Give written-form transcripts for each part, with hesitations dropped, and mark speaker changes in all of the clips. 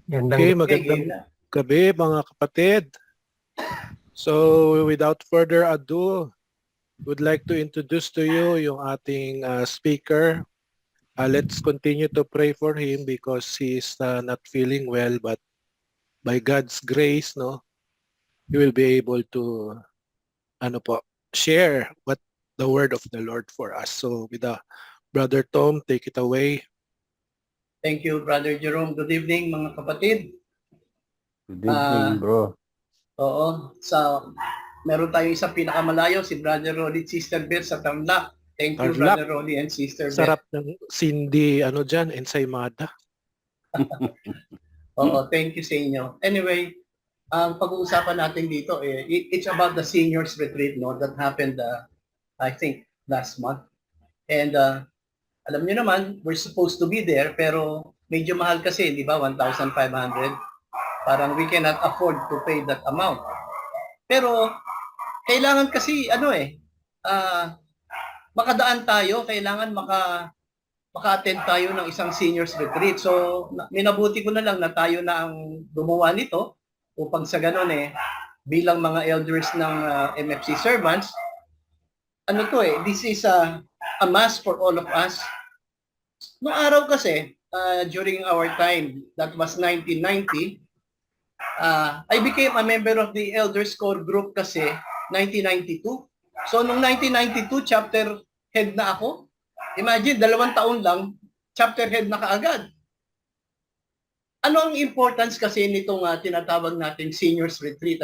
Speaker 1: Okay, magandang gabi mga kapatid. So without further ado, would like to introduce to you yung ating speaker. Let's continue to pray for him because he is not feeling well, but by God's grace, no, he will be able to share what the word of the Lord for us. So with Brother Tom, take it away.
Speaker 2: Thank you, Brother Jerome. Good evening, mga kapatid.
Speaker 3: Good evening, bro.
Speaker 2: Oo, meron tayong isang pinakamalayo, si Brother Rolly at Sister Beth sa Tarlac. Thank you,
Speaker 1: Tarlac.
Speaker 2: Brother Rolly and Sister Beth.
Speaker 1: Sarap ng Cindy, dyan, ensaymada.
Speaker 2: Oo, thank you sa inyo. Anyway, ang pag-uusapan natin dito, it's about the seniors retreat, no, that happened, I think, last month. And alam niyo naman, we're supposed to be there, pero medyo mahal kasi, di ba, 1,500. Parang we cannot afford to pay that amount. Pero kailangan kasi makadaan tayo, kailangan maka-attend tayo ng isang seniors retreat. So minabuti ko na lang na tayo na ang gumawa nito upang sa ganun bilang mga elders ng MFC servants, this is a mass for all of us. Noong araw kasi, during our time, that was 1990, I became a member of the Elders Core Group kasi 1992. So, nung 1992, chapter head na ako. Imagine, 2 taon lang, chapter head na kaagad. Ano ang importance kasi nitong tinatawag nating seniors retreat,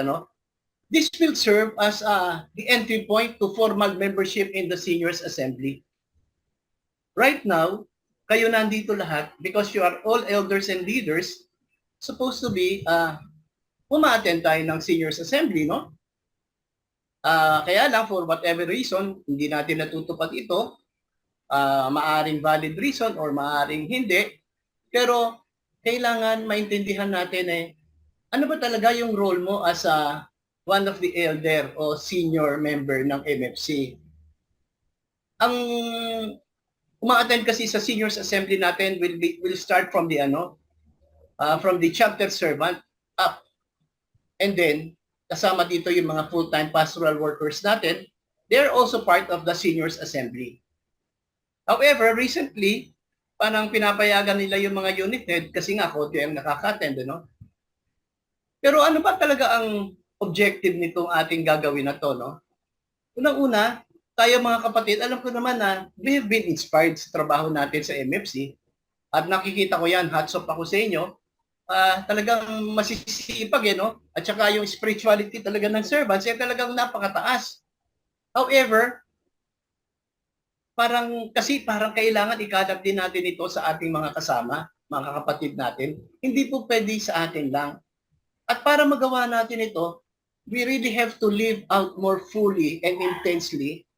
Speaker 2: This will serve as the entry point to formal membership in the seniors assembly. Right now, kayo nandito lahat because you are all elders and leaders supposed to be uma-attend tayo ng seniors assembly, no? Kaya lang, for whatever reason, hindi natin natutupad ito. Maaring valid reason or maaring hindi. Pero kailangan maintindihan natin ano ba talaga yung role mo as one of the elder o senior member ng MFC. Ang uma-attend kasi sa seniors assembly natin will start from the chapter servant up. And then, kasama dito yung mga full-time pastoral workers natin, they're also part of the seniors assembly. However, recently, parang pinapayagan nila yung mga unit head kasi nga konti ang nakaka-attend, Pero ano ba talaga ang objective nitong ating gagawin na to, Unang-una, tayo mga kapatid, alam ko naman na we have been inspired sa trabaho natin sa MFC at nakikita ko yan, hats off ako sa inyo, talagang masisipag, At saka yung spirituality talaga ng servants, talagang napakataas. However, parang kailangan ikadap din natin ito sa ating mga kasama, mga kapatid natin. Hindi po pwede sa atin lang. At para magawa natin ito, we really have to live out more fully and intensely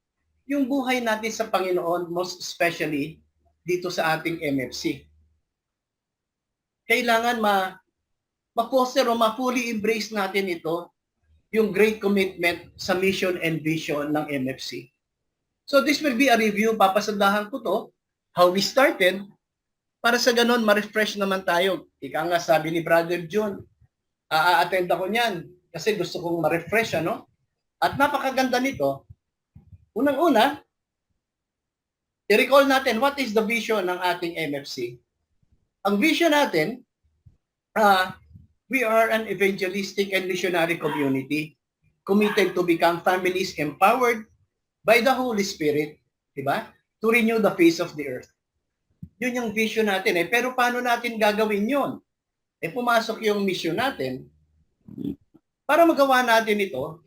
Speaker 2: yung buhay natin sa Panginoon, most especially dito sa ating MFC. Kailangan ma-foster o ma-fully embrace natin ito, yung great commitment sa mission and vision ng MFC. So this will be a review, papasadahan ko to, how we started, para sa ganun, ma-refresh naman tayo. Ika nga sabi ni Brother John, a-attend ako niyan kasi gusto kong ma-refresh, At napakaganda nito. Unang-una, i-recall natin what is the vision ng ating MFC. Ang vision natin, we are an evangelistic and missionary community committed to become families empowered by the Holy Spirit, di ba? To renew the face of the earth. Yun yung vision natin Pero paano natin gagawin yun? Pumasok yung mission natin. Para magawa natin ito,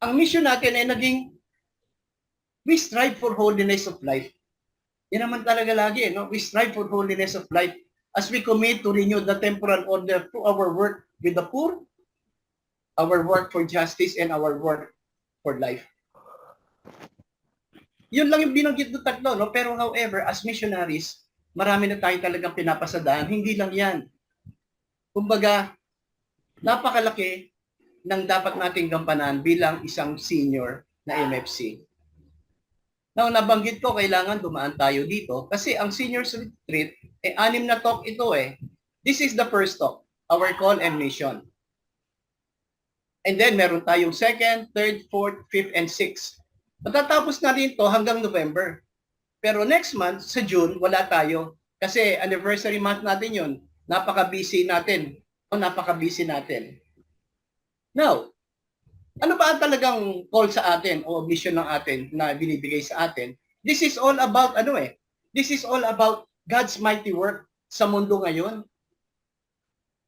Speaker 2: ang mission natin naging we strive for holiness of life. Yan naman talaga lagi, We strive for holiness of life as we commit to renew the temporal order through our work with the poor, our work for justice, and our work for life. Yun lang yung binanggit ng tatlo, Pero however, as missionaries, marami na tayo talagang pinapasadaan. Hindi lang yan. Kumbaga, napakalaki ng dapat nating gampanan bilang isang senior na MFC. Now, nabanggit ko, kailangan dumaan tayo dito kasi ang seniors retreat, 6 na talk ito This is the first talk, our call and mission. And then meron tayong second, third, fourth, fifth, and sixth. Matatapos na rin ito hanggang November. Pero next month, sa June, wala tayo. Kasi anniversary month natin yun. Napaka-busy natin. Napaka-busy natin. Now, ano ba ang talagang call sa atin o mission ng atin na binibigay sa atin? This is all about This is all about God's mighty work sa mundo ngayon.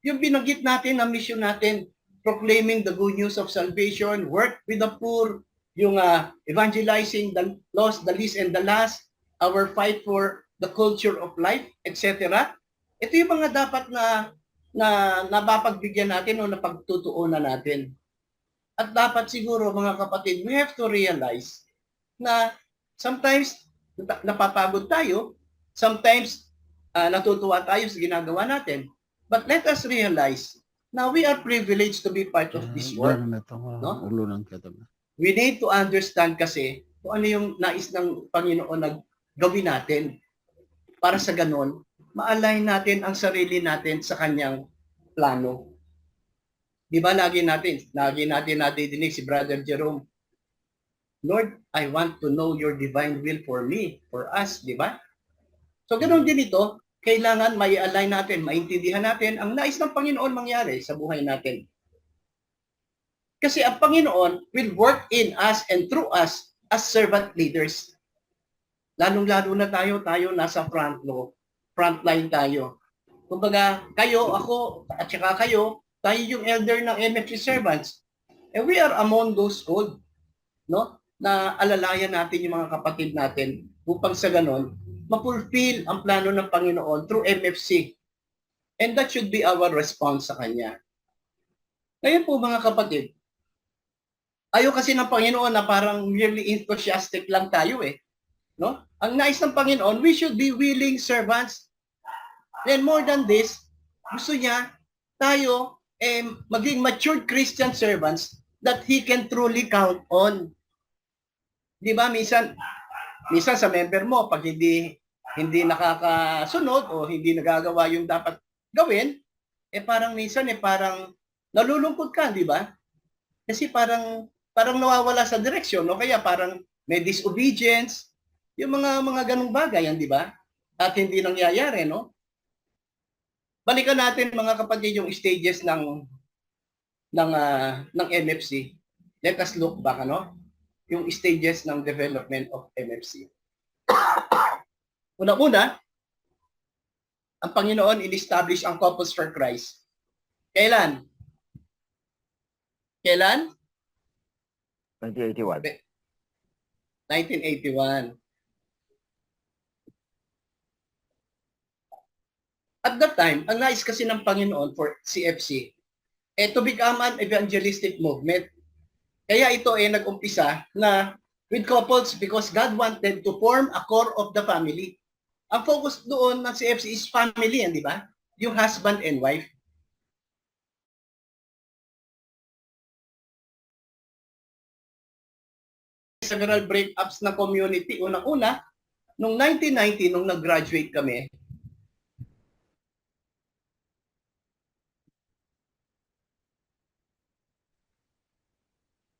Speaker 2: Yung binanggit natin ang mission natin, proclaiming the good news of salvation, work with the poor, yung evangelizing the lost, the least, and the last, our fight for the culture of life, etc. Ito yung mga dapat na napapagbigyan natin o napagtutuunan natin. At dapat siguro mga kapatid, we have to realize na sometimes napapagod tayo, sometimes natutuwa tayo sa ginagawa natin. But let us realize na we are privileged to be part of this work. No? We need to understand kasi kung ano yung nais ng Panginoon na gawin natin. Para sa ganon, ma-align natin ang sarili natin sa kanyang plano. Di ba lagi natin nadidinig si Brother Jerome, Lord, I want to know your divine will for me, for us, di ba? So ganon din ito, kailangan mai-align natin, maintindihan natin ang nais ng Panginoon mangyari sa buhay natin. Kasi ang Panginoon will work in us and through us as servant leaders. Lalong-lalo na tayo nasa front line tayo. Kumbaga, kayo, ako, at saka kayo, tayo yung elder ng MFC servants. And we are among those called, no? Na alalayan natin yung mga kapatid natin upang sa ganon, ma-fulfill ang plano ng Panginoon through MFC. And that should be our response sa Kanya. Ngayon po mga kapatid, ayaw kasi ng Panginoon na parang merely enthusiastic lang tayo no? Ang nais ng Panginoon, we should be willing servants. And more than this, gusto niya tayo maging matured Christian servants that He can truly count on. Di ba? Minsan sa member mo, pag hindi nakakasunod o hindi nagagawa yung dapat gawin, parang minsan parang nalulungkot ka, di ba? Kasi parang nawawala sa direksyon, no? Kaya parang may disobedience, yung mga ganung bagay, di ba? At hindi nangyayari, no? Balikan natin mga kapatid yung stages ng MFC. Let us look back, yung stages ng development of MFC. Una-una, ang Panginoon in-establish ang Couples for Christ. Kailan?
Speaker 3: 1981.
Speaker 2: 1981. At that time, ang nais kasi ng Panginoon for CFC, to become an evangelistic movement. Kaya ito nag-umpisa na with couples because God wanted to form a core of the family. Ang focus doon ng CFC is family, di ba? Yung husband and wife. Several breakups na community. Unang-una, noong 1990, nung nag-graduate kami,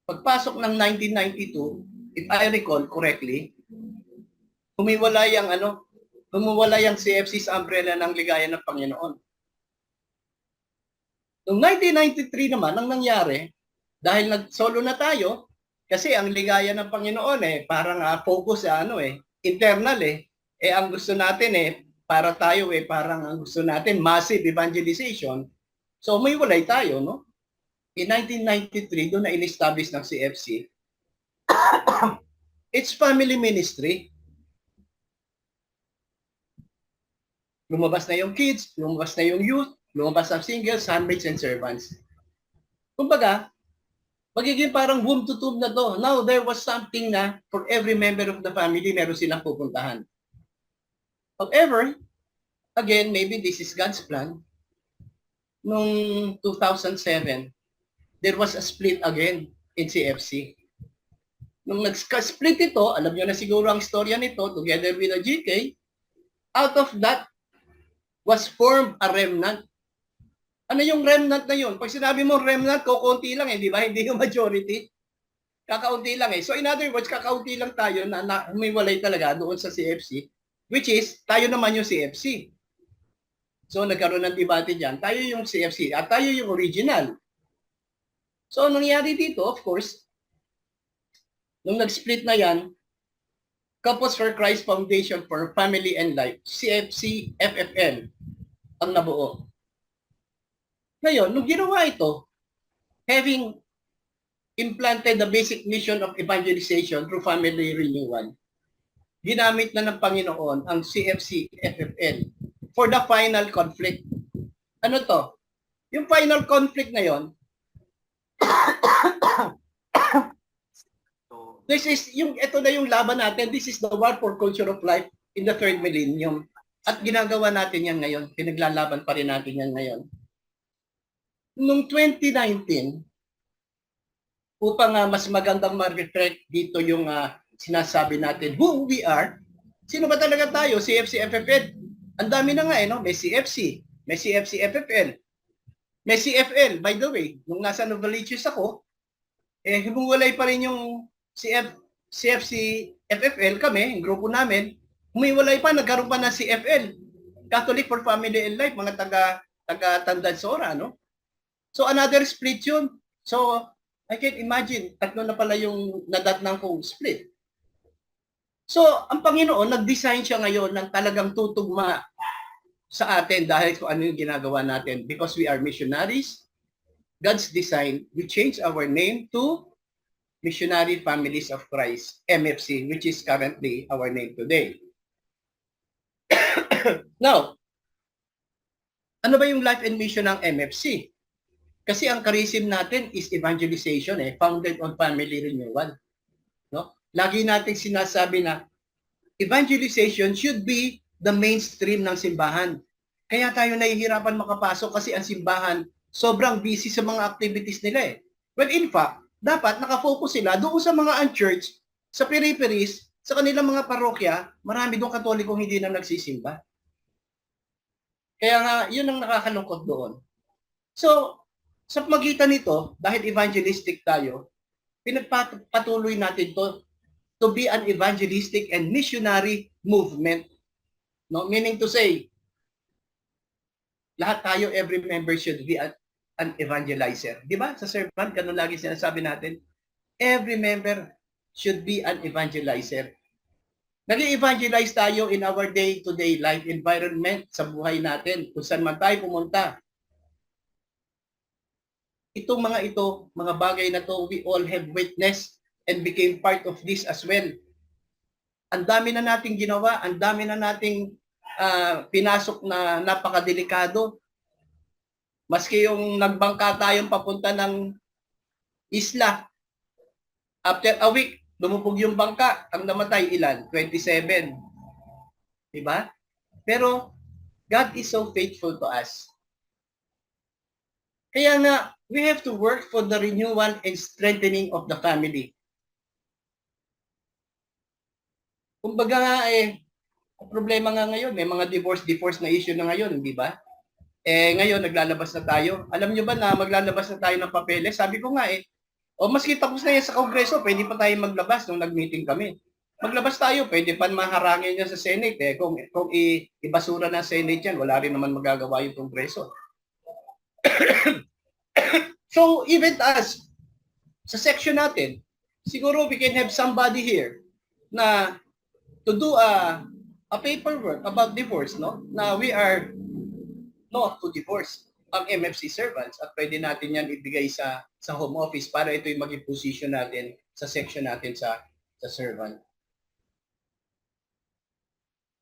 Speaker 2: pagpasok ng 1992, if I recall correctly, humiwalay ang CFC sa umbrella ng ligaya ng Panginoon. Noong 1993 naman, ang nangyari, dahil nag-solo na tayo, kasi ang ligaya ng Panginoon parang focus sa internal ang gusto natin para tayo parang ang gusto natin massive evangelization. So humiwalay tayo, no? In 1993, doon na in-establish ng CFC, it's family ministry. Lumabas na yung kids, lumabas na yung youth, lumabas ang singles, handmaids, and servants. Kumbaga, magiging parang womb to tomb na to. Now, there was something na for every member of the family, meron silang pupuntahan. However, again, maybe this is God's plan. Noong 2007, there was a split again in CFC. Nung nag-split ito, alam nyo na siguro ang storya nito, together with the GK, out of that, was formed a remnant. Ano yung remnant na yun? Pag sinabi mo remnant, kukunti lang di ba? Hindi yung majority. Kakaunti lang So in other words, kakaunti lang tayo na humiwalay talaga doon sa CFC, which is, tayo naman yung CFC. So nagkaroon ng debate dyan, tayo yung CFC at tayo yung original. So nangyari dito, of course, nung nag-split na yan, Couples for Christ Foundation for Family and Life, CFC FFL, ang nabuo. Ngayon, nung ginawa ito, having implanted the basic mission of evangelization through family renewal, ginamit na ng Panginoon ang CFC FFL for the final conflict. Ano to? Yung final conflict na yon, ito na yung laban natin. This is the war for culture of life in the third millennium. At ginagawa natin yan ngayon. Pinaglalaban pa rin natin yan ngayon. Noong 2019, upang mas magandang ma-reflect dito yung sinasabi natin, who we are, sino ba talaga tayo? CFC FFL. Ang dami na nga no? May CFC, may CFC FFL, may CFL. By the way, nung nasa Novaliches ako, humuwalay pa rin yung CFC FFL kami, yung grupo namin, humiwalay pa, nagkaroon pa ng CFL, Catholic for Family and Life, mga taga-Tandansora, no? So another split yun. So I can imagine, tatlo na pala yung nadatnang kong split. So ang Panginoon, nag-design siya ngayon ng talagang tutugma sa atin dahil kung ano yung ginagawa natin. Because we are missionaries, God's design, we change our name to Missionary Families of Christ, MFC, which is currently our name today. Now, ano ba yung life and mission ng MFC? Kasi ang charism natin is evangelization, founded on family renewal. No? Lagi natin sinasabi na evangelization should be the mainstream ng simbahan. Kaya tayo nahihirapan makapasok kasi ang simbahan sobrang busy sa mga activities nila Well, in fact, dapat nakafocus sila doon sa mga unchurch, sa peripheries, sa kanilang mga parokya, marami doon katolikong hindi na nagsisimba. Kaya nga, yun ang nakakalungkot doon. So, sa magitan nito, dahil evangelistic tayo, pinagpatuloy natin to be an evangelistic and missionary movement. No? Meaning to say, lahat tayo, every member should be an evangelizer. Di ba? Sa sermon, ganun lagi sinasabi natin, every member should be an evangelizer. Nag-evangelize tayo in our day-to-day life environment sa buhay natin, kung saan man tayo pumunta. Itong mga bagay na to, we all have witnessed and became part of this as well. Ang dami na nating ginawa, ang dami na nating pinasok na napakadelikado. Maski yung nagbangka tayong papunta ng isla, after a week, lumubog yung bangka, ang namatay ilan? 27. Diba? Pero, God is so faithful to us. Kaya nga, we have to work for the renewal and strengthening of the family. Kumbaga nga problema nga ngayon, may mga divorce na issue na ngayon, di ba? Ngayon, naglalabas na tayo. Alam nyo ba na maglalabas na tayo ng papeles? Sabi ko nga maski tapos na yan sa Kongreso, pwede pa tayo maglabas nung nag-meeting kami. Maglabas tayo, pwede pa maharangin yan sa Senate. Kung ibasura ng Senate yan, wala rin naman magagawa yung Kongreso. So, even us, sa section natin, siguro we can have somebody here na to do a paperwork about divorce, no? Na we are not to divorce ang MFC servants at pwede natin yan ibigay sa home office para ito yung maging position natin sa section natin sa servant.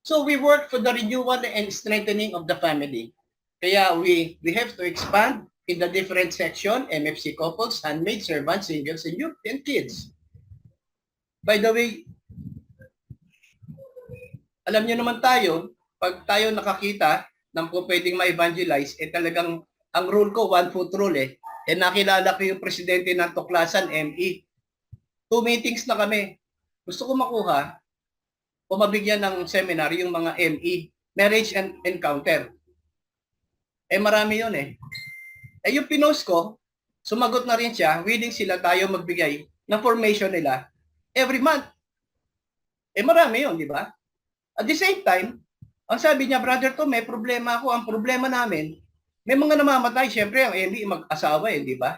Speaker 2: So we work for the renewal and strengthening of the family. Kaya we have to expand in the different section, MFC couples, handmaid, servants, singles, and youth, and kids. By the way, alam niyo naman tayo, pag tayo nakakita ng kung pwedeng ma-evangelize, talagang ang rule ko, one foot rule nakilala ko yung presidente ng tuklasan, ME. 2 meetings na kami. Gusto ko makuha o mabigyan ng seminar yung mga ME, marriage and encounter. Eh marami yun eh. Eh yung pinost ko, sumagot na rin siya, willing sila tayo magbigay ng formation nila every month. Eh marami yun, di ba? At the same time, ang sabi niya, brother to, may problema ako. Ang problema namin, may mga namamatay. Siyempre, ang hindi mag-asawa eh, di ba?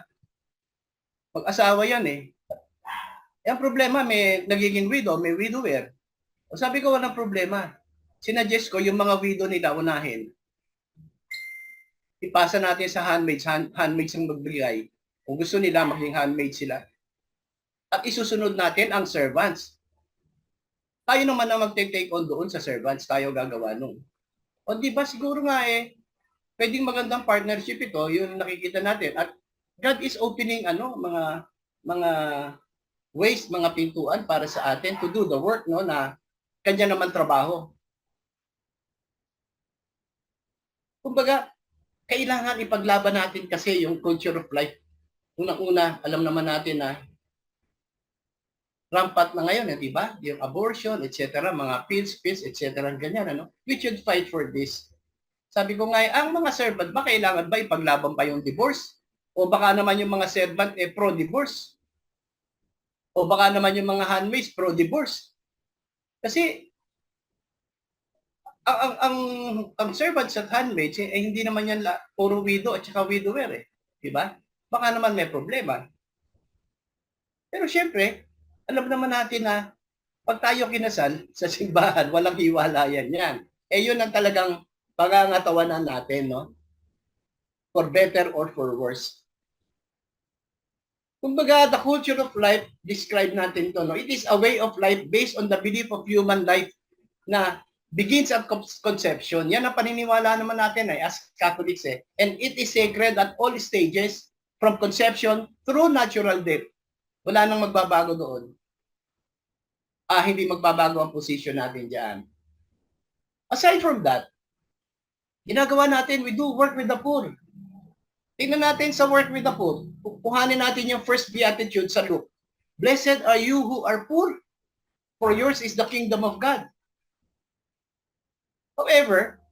Speaker 2: Mag-asawa yan eh. Eh, ang problema, may nagiging widow, may widower. O sabi ko, walang problema. Sinuggest ko yung mga widow nila unahin. Ipasa natin sa handmaids, handmaids ang magbigay. Kung gusto nila, maging handmaids sila. At isusunod natin ang servants. Tayo naman ang magte-take on doon sa servants, tayo gagawa nung. O di ba siguro nga eh, pwedeng magandang partnership ito, yung nakikita natin. At God is opening mga ways, mga pintuan para sa atin to do the work no na kanya naman trabaho. Kumbaga, kailangan ipaglaban natin kasi yung culture of life. Unang-una, alam naman natin na rampant na ngayon, di ba? Yung abortion, etc., mga pills, etc., ganyan, ano? We should fight for this. Sabi ko nga, ang mga servant ba, kailangan ba ipaglaban pa yung divorce? O baka naman yung mga servant pro-divorce? O baka naman yung mga handmaids pro-divorce? Kasi, ang servants at handmaids, hindi naman yan puro widow at saka widower, eh. Di ba? Baka naman may problema. Pero syempre, alam naman natin na pag tayo kinasal sa simbahan, walang hiwalayan yan. Eh yun ang talagang pangangatawanan natin, no? For better or for worse. Kumbaga, the culture of life, describe natin to, no? It is a way of life based on the belief of human life na begins at conception. Yan ang paniniwala naman natin as Catholics eh. And it is sacred at all stages from conception through natural death. Wala nang magbabago doon. Hindi magbabago ang position natin dyan. Aside from that, ginagawa natin, we do work with the poor. Tingnan natin sa work with the poor. Kuhanin natin yung first beatitude sa Luke. Blessed are you who are poor, for yours is the kingdom of God. However,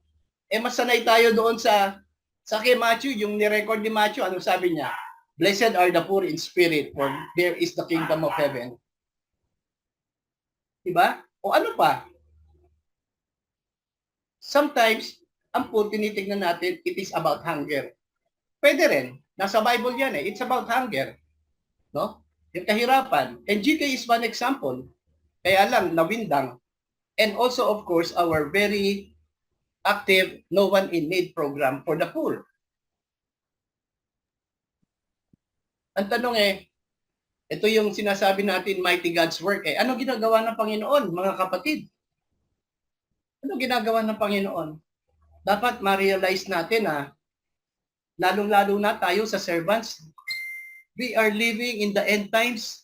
Speaker 2: masanay tayo doon sa kay Matthew, yung ni-record ni Matthew, anong sabi niya? Blessed are the poor in spirit, for there is the kingdom of heaven. Diba? O ano pa? Sometimes, ang poor, tinitignan natin, it is about hunger. Pwede rin. Nasa Bible yan eh. It's about hunger. No? Yung kahirapan. And GK is one example. Kaya lang, nawindang. And also, of course, our very active No One in Need program for the poor. Ang tanong ito yung sinasabi natin, mighty God's work. Ano ginagawa ng Panginoon, mga kapatid? Ano ginagawa ng Panginoon? Dapat ma-realize natin na lalong-lalo na tayo sa servants, we are living in the end times.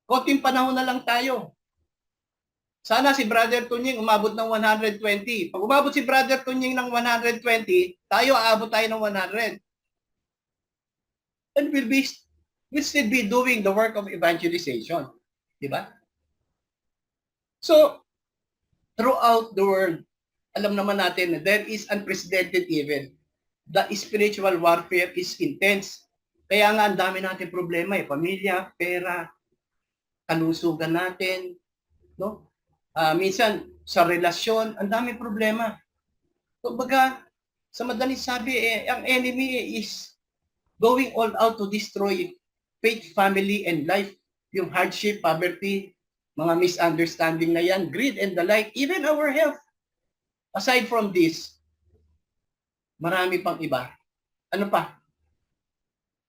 Speaker 2: Konting panahon na lang tayo. Sana si Brother Tunying umabot ng 120. Pag umabot si Brother Tunying ng 120, tayo aabot tayo ng 100. And we'll still be doing the work of evangelization. Diba? So, throughout the world, alam naman natin na there is unprecedented evil. The spiritual warfare is intense. Kaya nga, ang dami natin problema pamilya, pera, kalusugan natin, no? Minsan, sa relasyon, ang dami problema. Kumbaga, sa madaling sabi, ang enemy is going all out to destroy faith, family, and life. Yung hardship, poverty, mga misunderstanding na yan, greed and the like, even our health. Aside from this, marami pang iba. Ano pa?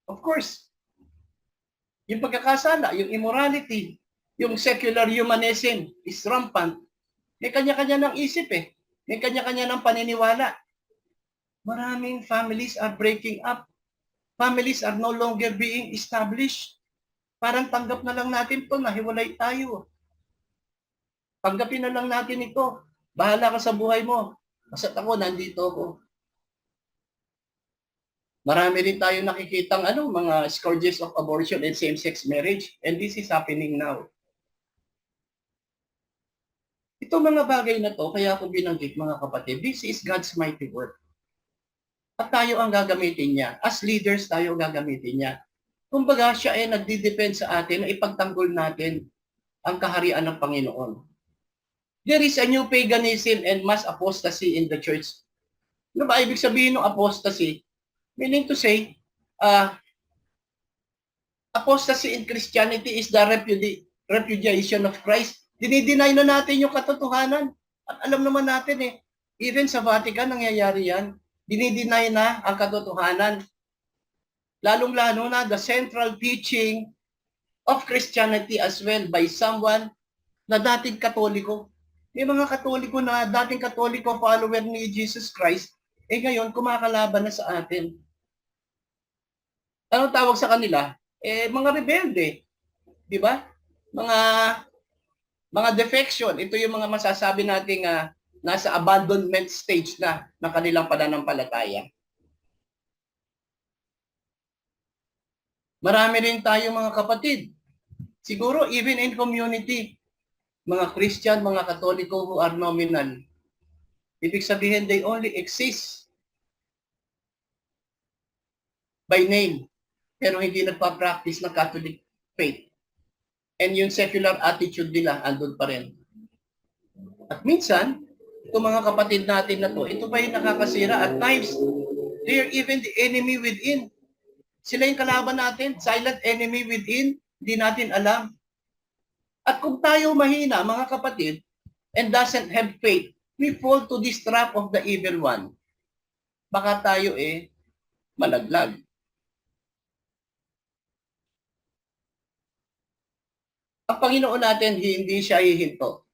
Speaker 2: Of course, yung pagkakasala, yung immorality, yung secular humanism is rampant. May kanya-kanya ng isip May kanya-kanya ng paniniwala. Maraming families are breaking up. Families are no longer being established. Parang tanggap na lang natin to, nahiwalay tayo. Tanggapin na lang natin ito. Bahala ka sa buhay mo. Basta't ako, nandito ako. Marami rin tayo nakikitang mga scourges of abortion and same-sex marriage. And this is happening now. Itong mga bagay na to, kaya ako binanggit mga kapatid, this is God's mighty work. at tayo ang gagamitin niya. As leaders, tayo ang gagamitin niya. Kumbaga, siya ay nagdi-depend sa atin na ipagtanggol natin ang kaharian ng Panginoon. There is a new paganism and mass apostasy in the church. Ano ba ibig sabihin ng apostasy? Meaning to say, apostasy in Christianity is the repudiation of Christ. Dinideny na natin yung katotohanan. At alam naman natin even sa Vatican nangyayari yan. Dinideny na ang katotohanan. Lalong-lalo na the central teaching of Christianity as well by someone na dating Katoliko. May mga Katoliko na dating Katoliko follower ni Jesus Christ, ngayon kumakalaban na sa atin. Anong tawag sa kanila? Mga rebelde. Di ba? Mga defection. Ito yung mga masasabi nating nasa abandonment stage na ng kanilang pananampalataya. Marami rin tayo mga kapatid. Siguro even in community, mga Christian, mga Katoliko who are nominal. Ibig sabihin, they only exist by name, pero hindi nagpa-practice ng Catholic faith. And yung secular attitude nila, andun pa rin. At minsan, itong mga kapatid natin na to, ito pa yung nakakasira. At times, they are even the enemy within. Sila yung kalaban natin, silent enemy within, hindi natin alam. At kung tayo mahina, mga kapatid, and doesn't have faith, we fall to this trap of the evil one. Baka tayo malaglag. Ang Panginoon natin, hindi siya hihinto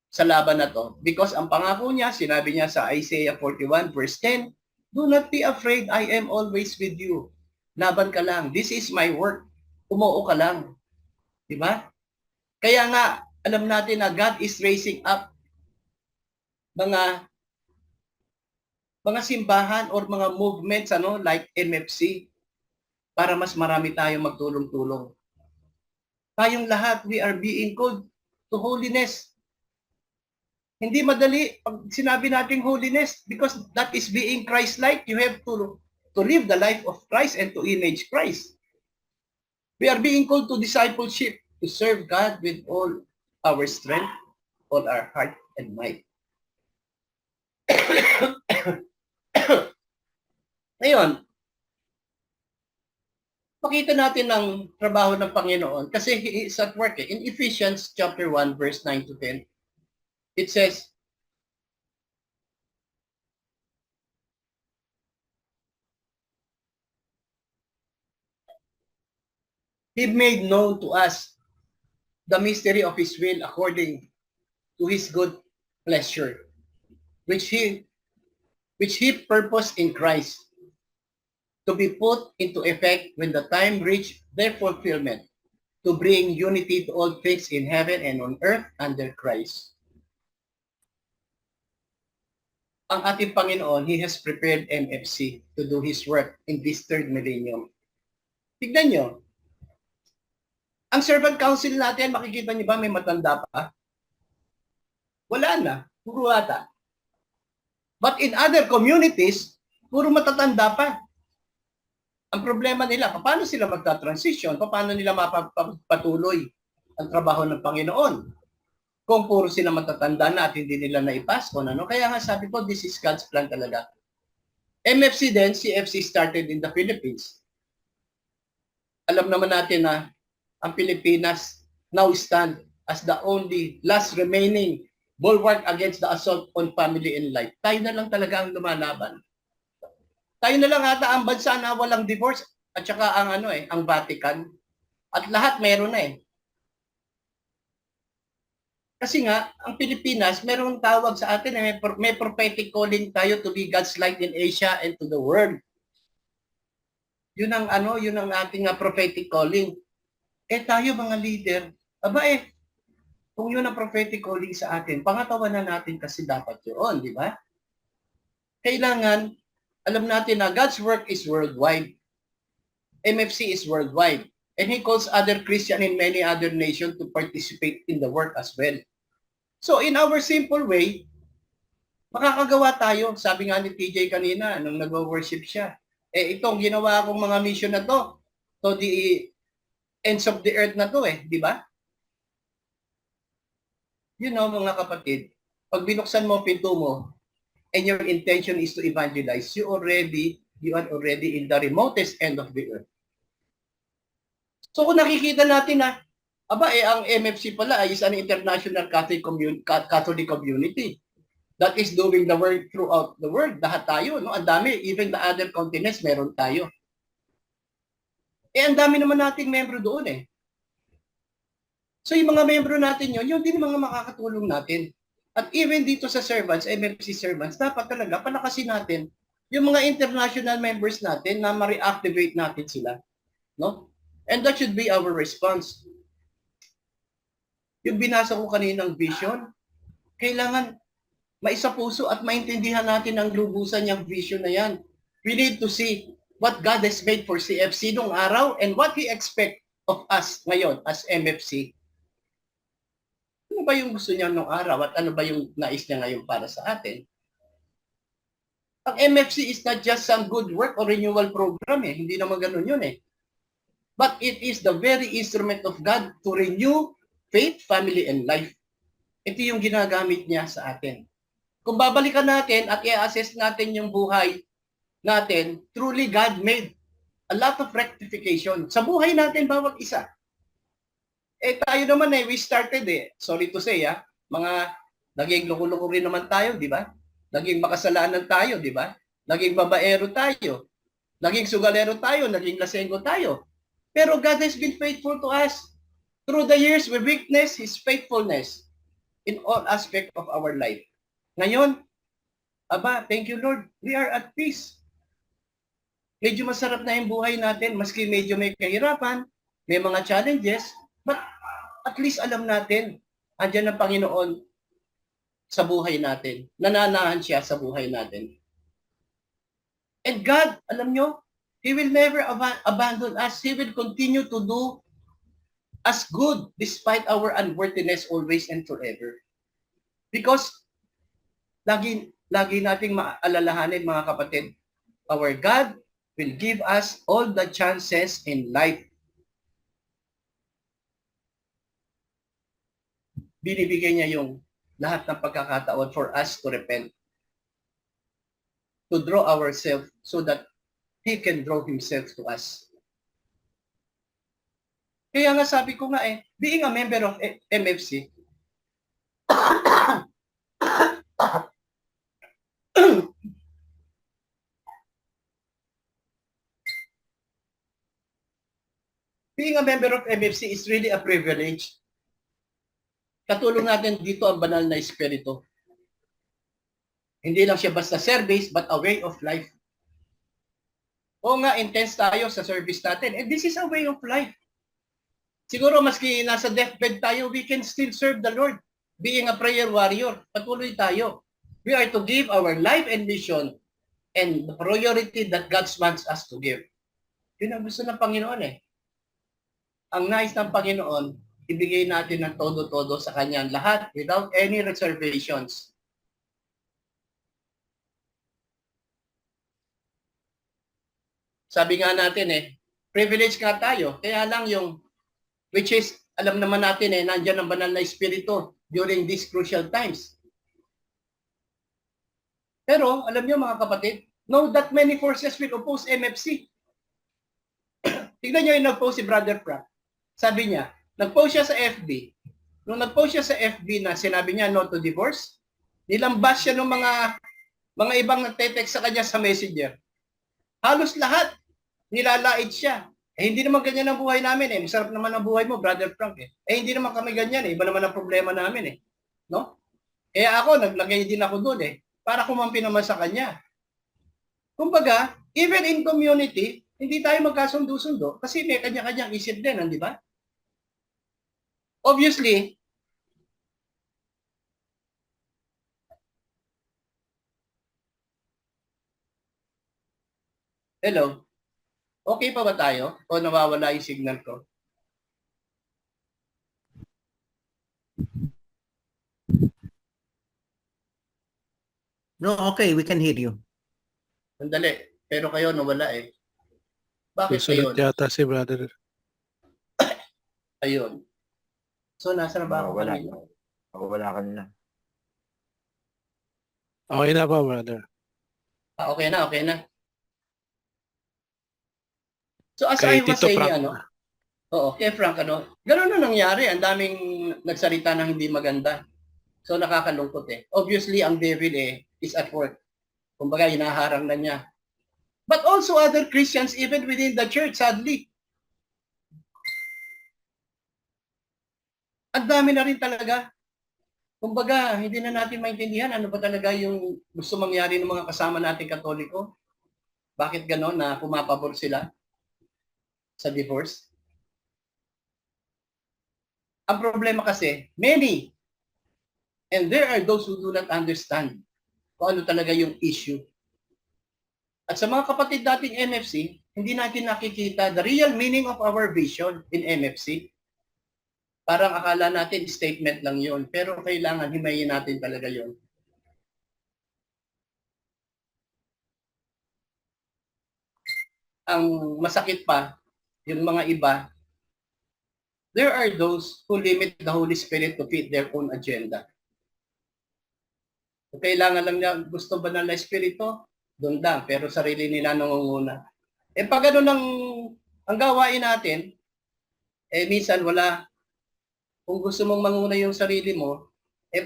Speaker 2: sa laban na to. Because ang pangako niya, sinabi niya sa Isaiah 41 verse 10, "Do not be afraid, I am always with you." Laban ka lang. This is my work. Umuo ka lang. Diba? Kaya nga, alam natin na God is raising up mga simbahan or mga movements like MFC para mas marami tayong magtulong-tulong. Tayong lahat, we are being called to holiness. Hindi madali pag sinabi nating holiness because that is being Christ-like. You have to live the life of Christ and to image Christ. We are being called to discipleship, to serve God with all our strength, all our heart and might. Ngayon, pakita natin ang trabaho ng Panginoon kasi He is at work. In Ephesians chapter 1 verse 9 to 10, it says, He made known to us the mystery of His will according to His good pleasure, which He purposed in Christ to be put into effect when the time reached their fulfillment, to bring unity to all things in heaven and on earth under Christ. Ang ating Panginoon, He has prepared MFC to do His work in this third millennium. Tignan nyo, ang servant council natin, makikita niyo ba may matanda pa? Wala na, puro ata. But in other communities, puro matatanda pa. Ang problema nila, paano sila magta-transition? Paano nila mapapatuloy ang trabaho ng Panginoon? Kung puro sila matatanda na at hindi nila naipasko. Kaya nga sabi ko, this is God's plan talaga. MFC din, CFC started in the Philippines. Alam naman natin na ang Pilipinas now stand as the only last remaining bulwark against the assault on family and life. Tayo na lang talaga ang lumalaban. Tayo na lang ata ang bansa na walang divorce at saka ang ang Vatican. At lahat meron na Kasi nga, ang Pilipinas, merong tawag sa atin may prophetic calling tayo to be God's light in Asia and to the world. Yun ang ating prophetic calling. Tayo mga leader, kung yun ang prophetic calling sa atin, pangatawan na natin kasi dapat yun, di ba? Kailangan, alam natin na God's work is worldwide. MFC is worldwide. And He calls other Christian in many other nations to participate in the work as well. So in our simple way, Makakagawa tayo. Sabi nga ni TJ kanina, nung nag-worship siya. Itong ginawa kong mga mission na to the ends of the earth na to di ba? You know, mga kapatid, pag binuksan mo pinto mo, and your intention is to evangelize, you are already in the remotest end of the earth. So kung nakikita natin na, ang MFC pala is an international Catholic community that is doing the work throughout the world. Lahat tayo, no? Ang dami, even the other continents, meron tayo. Ang dami naman nating membro doon So yung mga membro natin yun din mga makakatulong natin. At even dito sa servants, MFC servants, dapat talaga palakasin natin yung mga international members natin na ma-reactivate natin sila. No? And that should be our response. Yung binasa ko kaninang vision, kailangan maisapuso at maintindihan natin ang lubusan niyang vision na yan. We need to see what God has made for CFC nung araw and what He expects of us ngayon as MFC. Ano ba yung gusto niya nung araw at ano ba yung nais niya ngayon para sa atin? Ang MFC is not just some good work or renewal program Hindi naman ganun yun But it is the very instrument of God to renew faith, family, and life. Ito yung ginagamit niya sa atin. Kung babalikan natin at i-assess natin yung buhay natin, truly God made a lot of rectification sa buhay natin bawat isa. Tayo naman we started sorry to say mga naging loko-loko rin naman tayo, di ba? Naging makasalanan tayo, di ba? Naging babaero tayo. Naging sugalero tayo, naging lasenggo tayo. Pero God has been faithful to us. Through the years, we witness His faithfulness in all aspects of our life. Ngayon, thank you Lord, we are at peace. Medyo masarap na yung buhay natin, maski medyo may kahirapan, may mga challenges, but at least alam natin, andyan ang Panginoon sa buhay natin. Nananahan siya sa buhay natin. And God, alam nyo, He will never abandon us. He will continue to do as good despite our unworthiness always and forever. Because lagi nating maalalahanin mga kapatid, our God will give us all the chances in life. Binibigay niya yung lahat ng pagkakataon for us to repent. To draw ourselves so that He can draw Himself to us. Kaya nga sabi ko nga being a member of MFC, being a member of MFC is really a privilege. Katulong natin dito ang banal na espiritu. Hindi lang siya basta service, but a way of life. Oo nga, intense tayo sa service natin. And this is a way of life. Siguro maski nasa deathbed tayo, we can still serve the Lord. Being a prayer warrior, patuloy tayo. We are to give our life and mission and the priority that God wants us to give. Yun ang gusto ng Panginoon Ang nais ng Panginoon, ibigay natin ng todo-todo sa Kanya lahat without any reservations. Sabi nga natin privilege nga tayo. Kaya lang which is, alam naman natin nandiyan ang banal na espiritu during these crucial times. Pero, alam niyo mga kapatid, know that many forces will oppose MFC. Tignan niyo yung nag-post si Brother Frank. Sabi niya, nag-post siya sa FB. Nung nag-post siya sa FB na sinabi niya no to divorce, nilambas siya ng mga ibang nagte-text sa kanya sa Messenger. Halos lahat, nilalait siya. Hindi naman ganyan ang buhay namin Masarap naman ang buhay mo, Brother Frank hindi naman kami ganyan Iba naman ang problema namin No? Kaya ako, naglagay din ako doon para kumampi naman sa kanya. Kumbaga, even in community, hindi tayo magkasundo-sundo kasi may kanya-kanyang isip din, di ba? Obviously, hello? Okay pa ba tayo? O nawawala yung signal ko?
Speaker 4: No, okay, we can hear you.
Speaker 2: Sandali. Pero kayo nawala eh. Bakit
Speaker 1: Susunod
Speaker 2: ayun?
Speaker 1: yata si brother.
Speaker 2: Ayun. So, nasa na ba ako
Speaker 3: Wala.
Speaker 2: kanina?
Speaker 3: Wala ka na.
Speaker 1: Okay na ba, brother?
Speaker 2: Okay na, okay na. So, as
Speaker 1: Kay
Speaker 2: I was
Speaker 1: Tito
Speaker 2: saying,
Speaker 1: Frank.
Speaker 2: oo, kay Frank, ganun na nangyari. Ang daming nagsalita ng hindi maganda. So, nakakalungkot eh. Obviously, ang devil is at work. Kumbaga, hinaharang na niya. But also other Christians, even within the church, sadly. Ang dami na rin talaga. Kumbaga, hindi na natin maintindihan ano ba talaga yung gusto mangyari ng mga kasama nating Katoliko. Bakit gano'n na pumapabor sila sa divorce? Ang problema kasi, many, and there are those who do not understand kung ano talaga yung issue. At sa mga kapatid dating MFC, hindi natin nakikita the real meaning of our vision in MFC. Parang akala natin statement lang yon, pero kailangan himayin natin talaga yon. Ang masakit pa, yung mga iba, there are those who limit the Holy Spirit to fit their own agenda. Kung kailangan lang niya, gusto ba ng Espiritu? Doon lang, pero sarili nila nangunguna. Pag ano ang gawain natin, minsan wala. Kung gusto mong manguna yung sarili mo,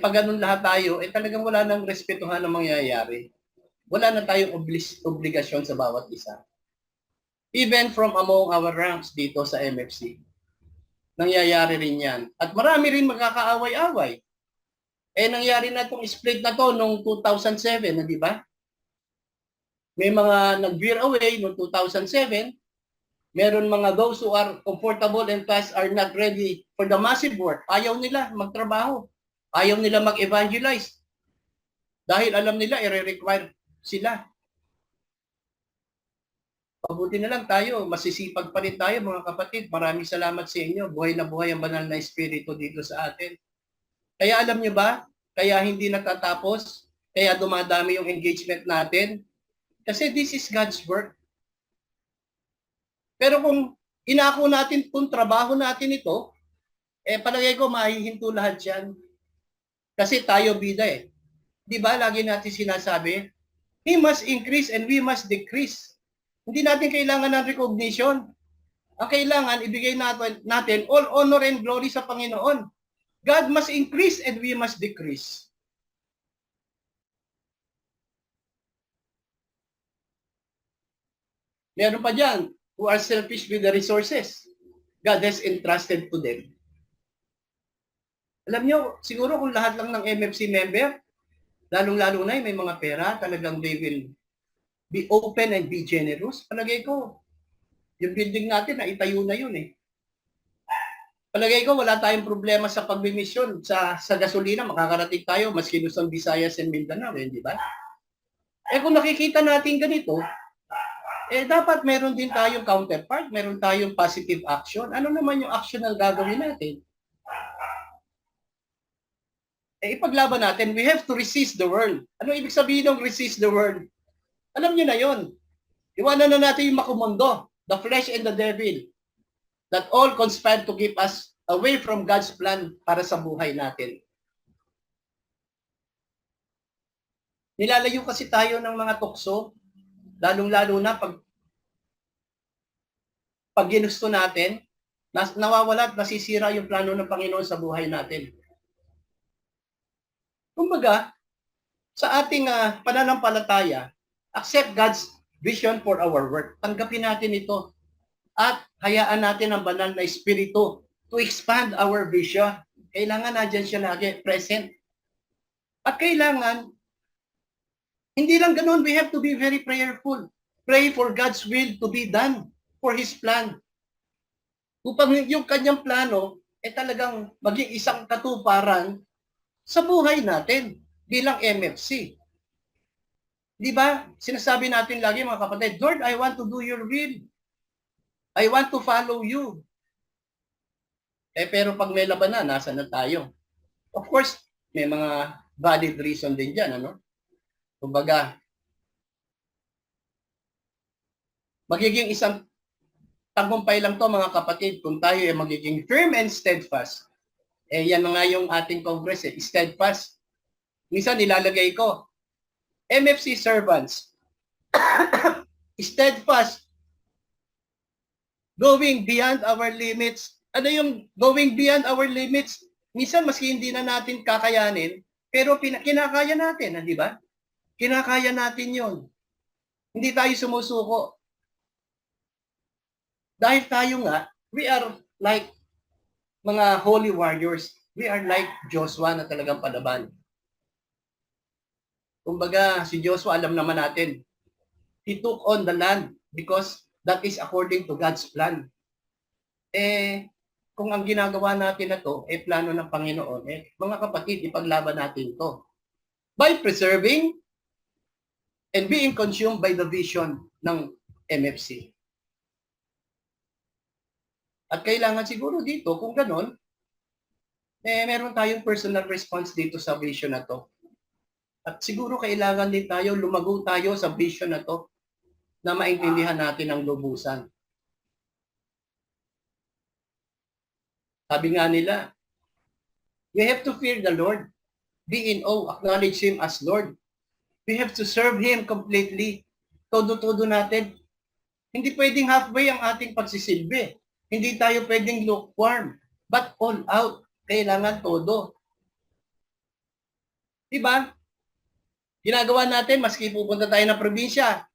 Speaker 2: pag ganun lahat tayo, talagang wala nang respetuhan na mangyayari. Wala na tayong obligasyon sa bawat isa. Even from among our ranks dito sa MFC. Nangyayari rin yan. At marami rin magkakaaway-away. Nangyari na itong split na to noong 2007, di ba? May mga nag-veer away noong 2007. Meron mga those who are comfortable and thus are not ready for the massive work. Ayaw nila magtrabaho. Ayaw nila mag-evangelize. Dahil alam nila, i-require sila. Mabuti na lang tayo, masisipag pa rin tayo mga kapatid. Maraming salamat sa inyo. Buhay na buhay ang banal na espiritu dito sa atin. Kaya alam niyo ba, kaya hindi natatapos, kaya dumadami yung engagement natin. Kasi this is God's work. Pero kung inako natin kung trabaho natin ito, palagay ko mahihinto lahat yan. Kasi tayo bida eh. Di ba lagi natin sinasabi, He must increase and we must decrease. Hindi natin kailangan ng recognition. Ang kailangan, ibigay natin all honor and glory sa Panginoon. God must increase and we must decrease. Meron pa dyan, who are selfish with the resources God has entrusted to them. Alam nyo, siguro kung lahat lang ng MFC member, lalong-lalo na may mga pera, talagang they will be open and be generous. Palagay ko, yung building natin, naitayo na yun eh. Palagay ko, wala tayong problema sa pagbimisyon. Sa gasolina, makakarating tayo, maski Luzon, Visayas, and Mindanao, di ba? Kung nakikita natin ganito, dapat meron din tayong counterpart, meron tayong positive action. Ano naman yung action na gagawin natin? Ipaglaban natin, we have to resist the world. Ano ibig sabihin ng resist the world? Alam niyo na yon. Iwanan na natin yung makumundo, the flesh and the devil, that all conspire to keep us away from God's plan para sa buhay natin. Nilalayo kasi tayo ng mga tukso, lalong-lalo na pag ginusto natin, nawawala at nasisira yung plano ng Panginoon sa buhay natin. Kumbaga, sa ating pananampalataya, accept God's vision for our work. Tanggapin natin ito at hayaan natin ang banal na espiritu to expand our vision. Kailangan nandiyan siya lagi, present. At kailangan, hindi lang ganun, we have to be very prayerful. Pray for God's will to be done, for His plan. Upang yung kanyang plano, talagang maging isang katuparan sa buhay natin bilang MFC. Di ba? Sinasabi natin lagi mga kapatid, Lord, I want to do your will. I want to follow you. Pero pag may labanan, nasa na tayo? Of course, may mga valid reason din dyan, ano? Kumbaga, magiging isang tagumpay lang to mga kapatid kung tayo ay magiging firm and steadfast. Yan na nga yung ating Congress, steadfast. Minsan nilalagay ko, MFC servants, steadfast, going beyond our limits. Ano yung going beyond our limits? Minsan maski hindi na natin kakayanin, pero kinakaya natin, di ba? Kinakaya natin yon. Hindi tayo sumusuko. Dahil tayo nga, we are like mga holy warriors. We are like Joshua na talagang palaban. Kumbaga, si Joshua alam naman natin, he took on the land because that is according to God's plan. Kung ang ginagawa natin na to, plano ng Panginoon, mga kapatid, ipaglaban natin to. By preserving and being consumed by the vision ng MFC. At kailangan siguro dito, kung ganon, meron tayong personal response dito sa vision na to. At siguro kailangan din tayo, lumago tayo sa vision na to na maintindihan natin ang lubusan. Sabi nga nila, we have to fear the Lord, be in awe, acknowledge Him as Lord. We have to serve Him completely. Todo-todo natin. Hindi pwedeng halfway ang ating pagsisilbi. Hindi tayo pwedeng lukewarm, but all out. Kailangan todo. Diba? Ginagawa natin, maski pupunta tayo ng probinsya,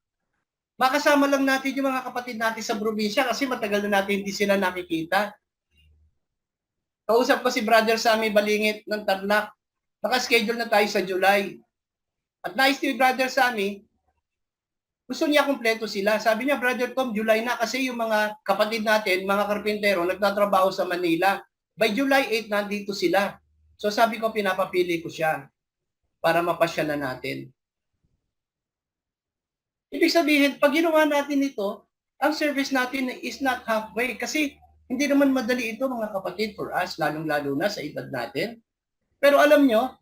Speaker 2: makasama lang natin yung mga kapatid natin sa probinsya kasi matagal na natin hindi sila nakikita. Kausap ko si Brother Sammy Balingit ng Tarlac. Naka-schedule na tayo sa July. At nais ni Brother Sammy, gusto niya kumpleto sila. Sabi niya, Brother Tom, July na kasi yung mga kapatid natin, mga karpintero, nagtatrabaho sa Manila. By July 8, nandito sila. So sabi ko, pinapapili ko siya para mapasya na natin. Ibig sabihin, pag ginawa natin ito, ang service natin is not halfway. Kasi hindi naman madali ito, mga kapatid, for us, lalong-lalo na sa edad natin. Pero alam nyo,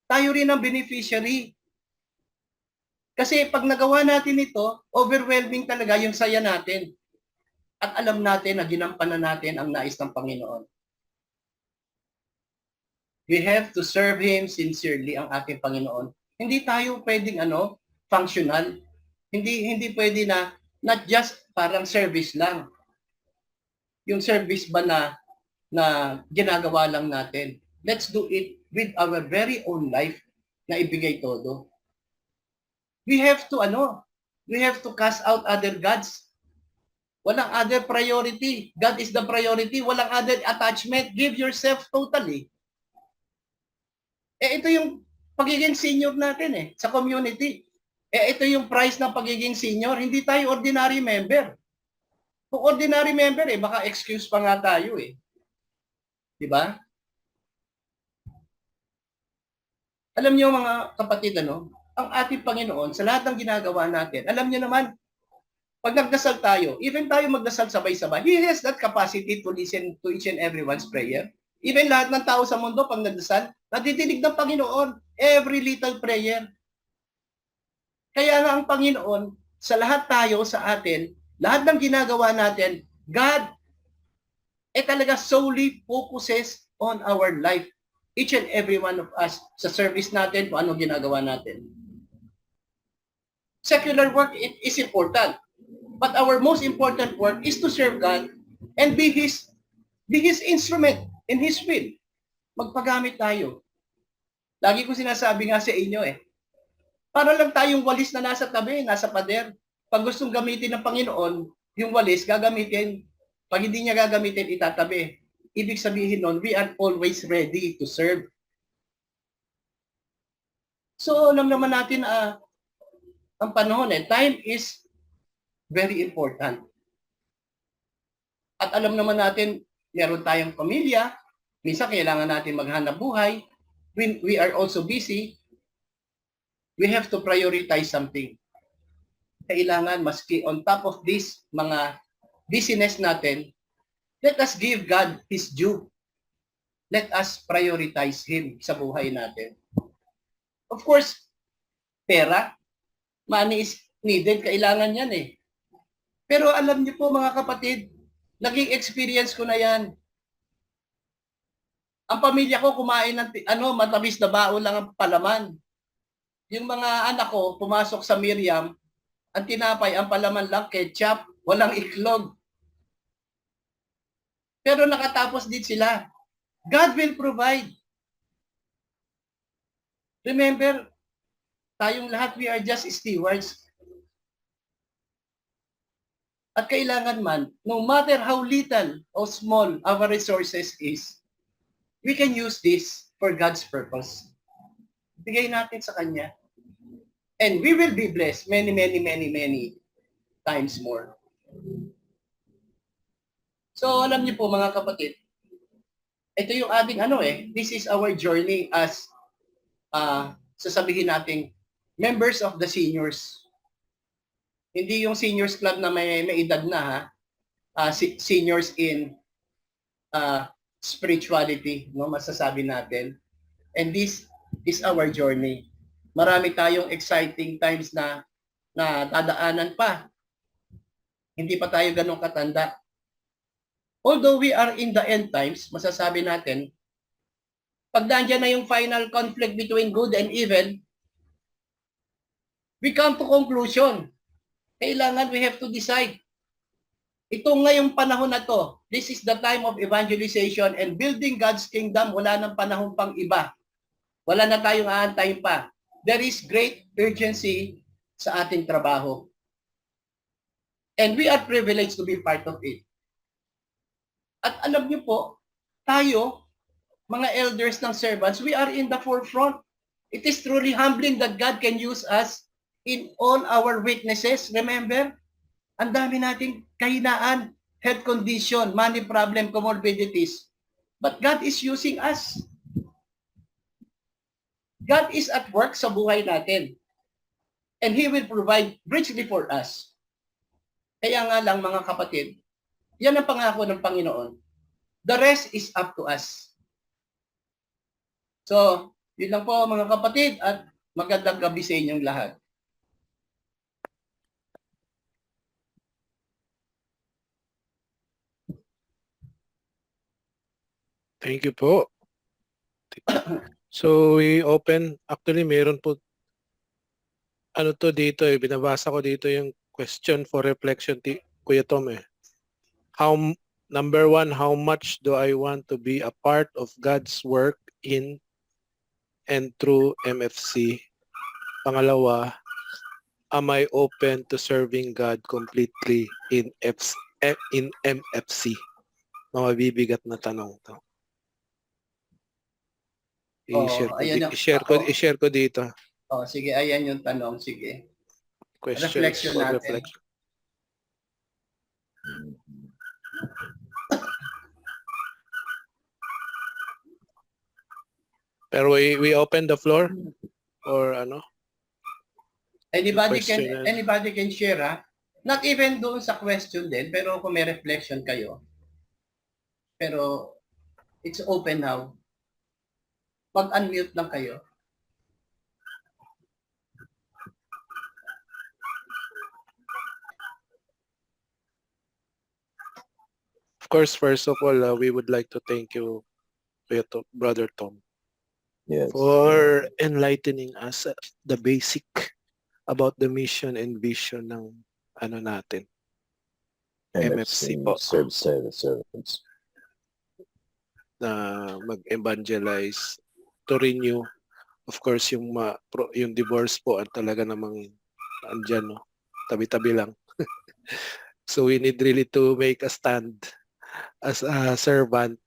Speaker 2: tayo rin ang beneficiary. Kasi pag nagawa natin ito, overwhelming talaga yung saya natin. At alam natin na ginampanan natin ang nais ng Panginoon. We have to serve Him sincerely, ang ating Panginoon. Hindi tayo pwedeng functional. Hindi pwede na not just parang service lang. Yung service ba na ginagawa lang natin. Let's do it with our very own life na ibigay todo. We have to cast out other gods. Walang other priority. God is the priority. Walang other attachment. Give yourself totally. Ito yung pagiging senior natin sa community. Ito yung price ng pagiging senior. Hindi tayo ordinary member. Kung ordinary member, baka excuse pa nga tayo Di ba? Alam niyo mga kapatid, ang ating Panginoon, sa lahat ng ginagawa natin, alam niyo naman, pag nagdasal tayo, even tayo magdasal sabay-sabay, He has that capacity to listen to each and everyone's prayer. Even lahat ng tao sa mundo, pag nagdasal, nadidinig ng Panginoon every little prayer. Kaya nga ang Panginoon, sa lahat tayo, sa atin, lahat ng ginagawa natin, God, talaga solely focuses on our life. Each and every one of us, sa service natin, kung ano ginagawa natin. Secular work is important. But our most important work is to serve God and be His instrument in His will. Magpagamit tayo. Lagi ko sinasabi nga sa inyo para lang tayong walis na nasa tabi, nasa pader. Pag gustong gamitin ng Panginoon, yung walis, gagamitin. Pag hindi niya gagamitin, itatabi. Ibig sabihin nun, we are always ready to serve. So, alam naman natin ang panahon time is very important. At alam naman natin, meron tayong pamilya, minsan kailangan natin maghanap buhay. When we are also busy, we have to prioritize something. Kailangan, maski on top of this, mga business natin, let us give God His due. Let us prioritize Him sa buhay natin. Of course, pera. Money is needed, kailangan yan eh. Pero alam niyo po mga kapatid, naging experience ko na yan. Ang pamilya ko kumain ng matamis na baon lang ang palaman. Yung mga anak ko pumasok sa Miriam, ang tinapay, ang palaman lang ketchup, walang iklog. Pero nakatapos din sila. God will provide. Remember, tayong lahat, we are just stewards. At kailangan man, no matter how little or small our resources is, we can use this for God's purpose. Bigay natin sa Kanya. And we will be blessed many, many, many, many times more. So, alam niyo po mga kapatid, ito yung ating this is our journey as sasabihin natin, members of the seniors. Hindi yung seniors club na may edad na seniors in spirituality, no, masasabi natin. And this is our journey. Marami tayong exciting times na dadaanan pa. Hindi pa tayo ganun katanda. Although we are in the end times, masasabi natin, pag nandiyan na yung final conflict between good and evil, we come to conclusion. Kailangan we have to decide. Ito ngayong panahon na to, this is the time of evangelization and building God's kingdom. Wala nang panahon pang iba. Wala na tayong aantayin pa. There is great urgency sa ating trabaho. And we are privileged to be part of it. At alam niyo po, tayo, mga elders ng servants, we are in the forefront. It is truly humbling that God can use us in all our weaknesses. Remember, ang dami nating kahinaan, health condition, money problem, comorbidities. But God is using us. God is at work sa buhay natin. And He will provide richly for us. Kaya nga lang mga kapatid, yan ang pangako ng Panginoon. The rest is up to us. So, yun lang po mga kapatid at magandang gabi sa inyong lahat.
Speaker 1: Thank you po. So we open, actually meron po, dito binabasa ko dito yung question for reflection, Kuya Tom Number 1, how much do I want to be a part of God's work in and through MFC? Pangalawa, am I open to serving God completely in MFC? Mga bibigat na tanong to. I-share ko dito.
Speaker 2: Oh, sige, ayan yung tanong, sige.
Speaker 1: Questions
Speaker 2: Reflection
Speaker 1: for
Speaker 2: natin.
Speaker 1: reflection. Pero we open the floor or
Speaker 2: Anybody
Speaker 1: question
Speaker 2: can share Not even doon sa question din, pero kung may reflection kayo. Pero it's open now. Mag-unmute lang kayo.
Speaker 1: Of course, first of all, we would like to thank you, Brother Tom,
Speaker 3: Yes.
Speaker 1: for enlightening us the basic about the mission and vision ng natin. MFC po.
Speaker 3: Servants.
Speaker 1: Na mag-evangelize, to renew. Of course, yung divorce po at talaga namang andyan, tabi-tabi lang. So we need really to make a stand as a servant.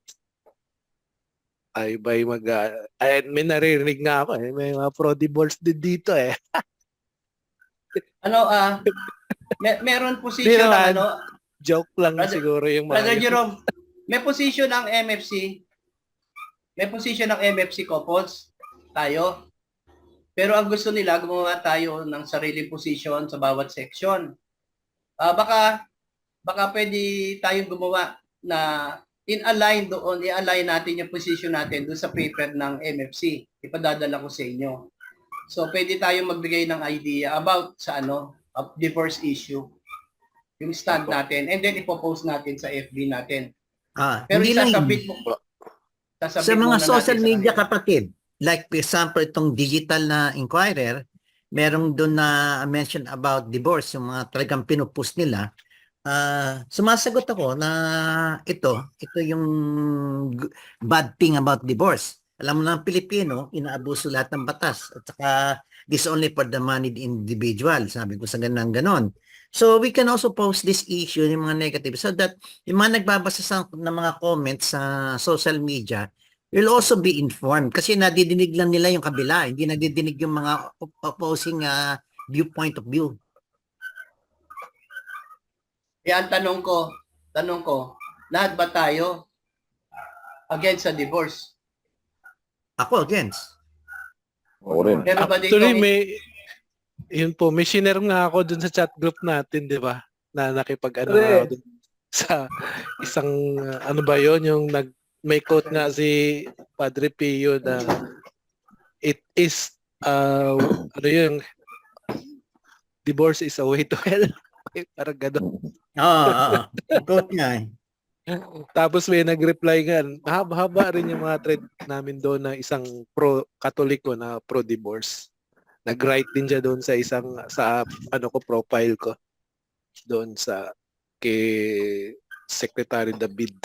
Speaker 1: Ay may naririnig nga ako may mga pro-divorce din dito
Speaker 2: Meron position ng
Speaker 1: joke lang siguro yung mga
Speaker 2: Brother Jerome, may position ng MFC. May position ng MFC couples tayo. Pero ang gusto nila, gumawa tayo ng sariling position sa bawat section. Baka pwede tayong gumawa na i-align natin yung position natin doon sa paper ng MFC. Ipadadala ko sa inyo. So pwede tayo magbigay ng idea about sa divorce issue. Yung stand natin and then ipopost natin sa FB natin. Pero
Speaker 4: Hindi lang yun.
Speaker 2: isasabit mo
Speaker 4: Sa
Speaker 2: sasabit
Speaker 4: mga
Speaker 2: muna natin
Speaker 4: social
Speaker 2: sa
Speaker 4: media,
Speaker 2: kanila.
Speaker 4: kapatid, like for example, itong Digital na Inquirer, merong doon na mention about divorce, yung mga talagang pinupost nila. Sumasagot ako na ito yung bad thing about divorce. Alam mo na ang Pilipino, inaabuso lahat ng batas. At saka, this only for the moneyed individual. Sabi ko sa ganon. So, we can also post this issue, yung mga negative, so that yung mga nagbabasa ng mga comments sa social media will also be informed. Kasi nadidinig lang nila yung kabila, hindi nadidinig yung mga opposing viewpoint of view.
Speaker 2: Kaya ang tanong ko, lahat ba tayo against sa divorce?
Speaker 4: Ako against.
Speaker 3: Ako rin.
Speaker 2: Meron ba dito?
Speaker 1: Actually, may share nga ako dun sa chat group natin, di ba? Na nakipag-ano ako dun sa isang, ano ba yon yung may quote nga si Padre Pio na it is, ano yung divorce is a way to hell. Parang gano'n.
Speaker 4: Oo. Quote nga eh.
Speaker 1: Tapos may nag-reply nga, haba-haba rin yung mga thread namin doon na isang pro-katoliko na pro-divorce. Nag-write din siya doon sa profile ko doon sa kay Secretary David.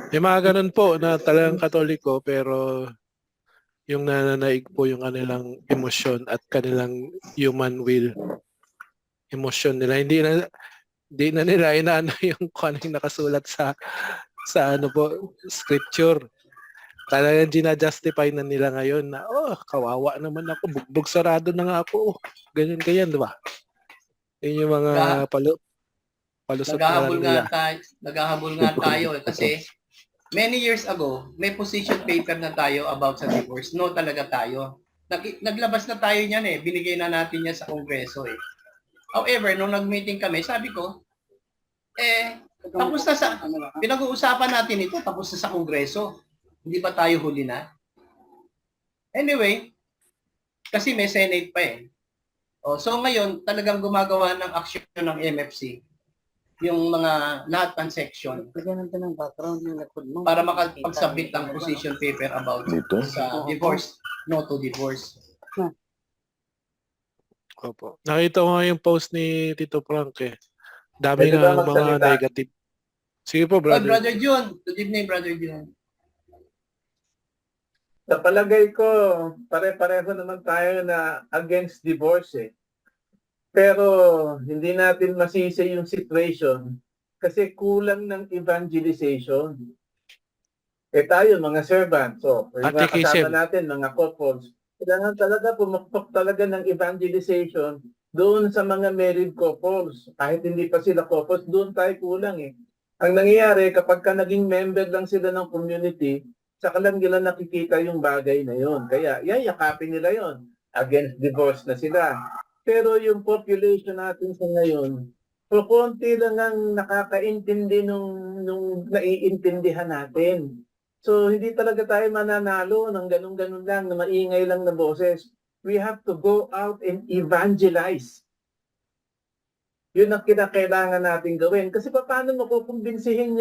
Speaker 1: May mga ganun po na talagang katoliko pero yung nananaig po yung kanilang emosyon at kanilang human will. Emosyon nila. Hindi na nila inaano yung kung ano yung nakasulat sa scripture. Talagang gina-justify na nila ngayon na, kawawa naman ako, bugbog sarado na nga ako. Ganyan, di ba? Yun yung mga palusot na lang nila.
Speaker 2: Naghahabol nga tayo kasi many years ago, may position paper na tayo about sa divorce. No talaga tayo. Naglabas na tayo niyan eh. Binigay na natin yan sa Kongreso eh. However, nung nag-meeting kami, sabi ko, tapos na pinag-uusapan natin ito, tapos na sa Kongreso. Hindi ba tayo huli na? Anyway, kasi may Senate pa eh. So ngayon, talagang gumagawa ng action ng MFC, yung mga lahat ng section, para makapag-submit ng position paper about
Speaker 3: Dito?
Speaker 2: sa divorce, no to divorce.
Speaker 1: Opo. Nakita ko nga yung post ni Tito Frank eh. Dami
Speaker 3: Pwede
Speaker 1: nga
Speaker 3: ba
Speaker 1: mga
Speaker 3: magsalita?
Speaker 1: negative. Sige po, brother.
Speaker 2: Brother Jun, good evening, Brother Jun.
Speaker 5: Sa palagay ko, pare-pareho naman tayo na against divorce eh. Pero hindi natin masisi yung situation kasi kulang ng evangelization. Tayo, mga servants, yung mga
Speaker 1: Catechism.
Speaker 5: kasama natin, mga couples, kailangan talaga pumukpok talaga ng evangelization doon sa mga married couples. Kahit hindi pa sila couples, doon tayo kulang eh. Ang nangyayari, kapag ka naging member lang sila ng community, saka lang nila nakikita yung bagay na yon. Kaya, yayakapin nila yon. Against divorce na sila. Pero yung population natin sa ngayon, konti lang ang nakakaintindi nung naiintindihan natin. So, hindi talaga tayo mananalo ng ganun-ganun lang, na maingay lang na boses. We have to go out and evangelize. Yun ang kinakailangan natin gawin. Kasi paano mo kukumbinsihin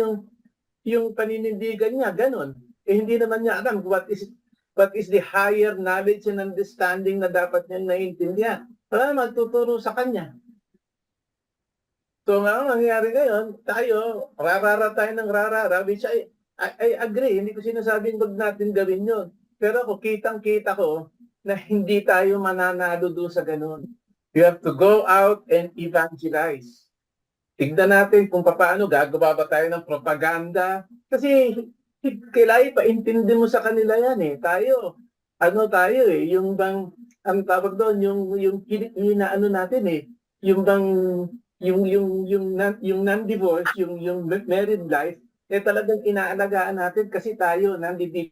Speaker 5: yung paninindigan niya, ganun. Hindi naman niya alam what is the higher knowledge and understanding na dapat niya naiintindihan. Para magtuturo sa kanya. So nga, ang nangyayari ngayon, tayo, rarara tayo ng rarara, which I agree, hindi ko sinasabing wag natin gawin yun. Pero ako, kitang-kita ko na hindi tayo mananalo doon sa ganun. You have to go out and evangelize. Tignan natin kung paano gagawa ba tayo ng propaganda. Kasi kailangan paintindi mo sa kanila yan eh. Tayo yung bang, ang tawag doon, yung ano natin eh, yung bang, yung non-divorce, yung married life, talagang inaalagaan natin kasi tayo, nandito.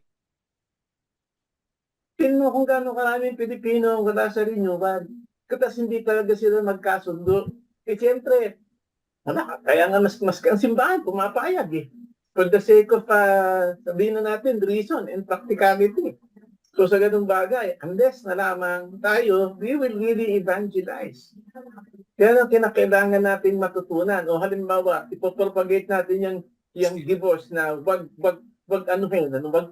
Speaker 5: Tingnan mo kung gaano karaming Pilipino ang wala sa renewal. Kasi hindi talaga sila magkasundo. Siyempre, kaya nga mas ang simbahan, pumapayag eh. For the sake of, sabihin na natin, reason and practicality. So sa ganung bagay, unless na lamang tayo, we will really evangelize. Kaya ang kinakailangan natin matutunan. O halimbawa, ipopropagate natin yung divorce na wag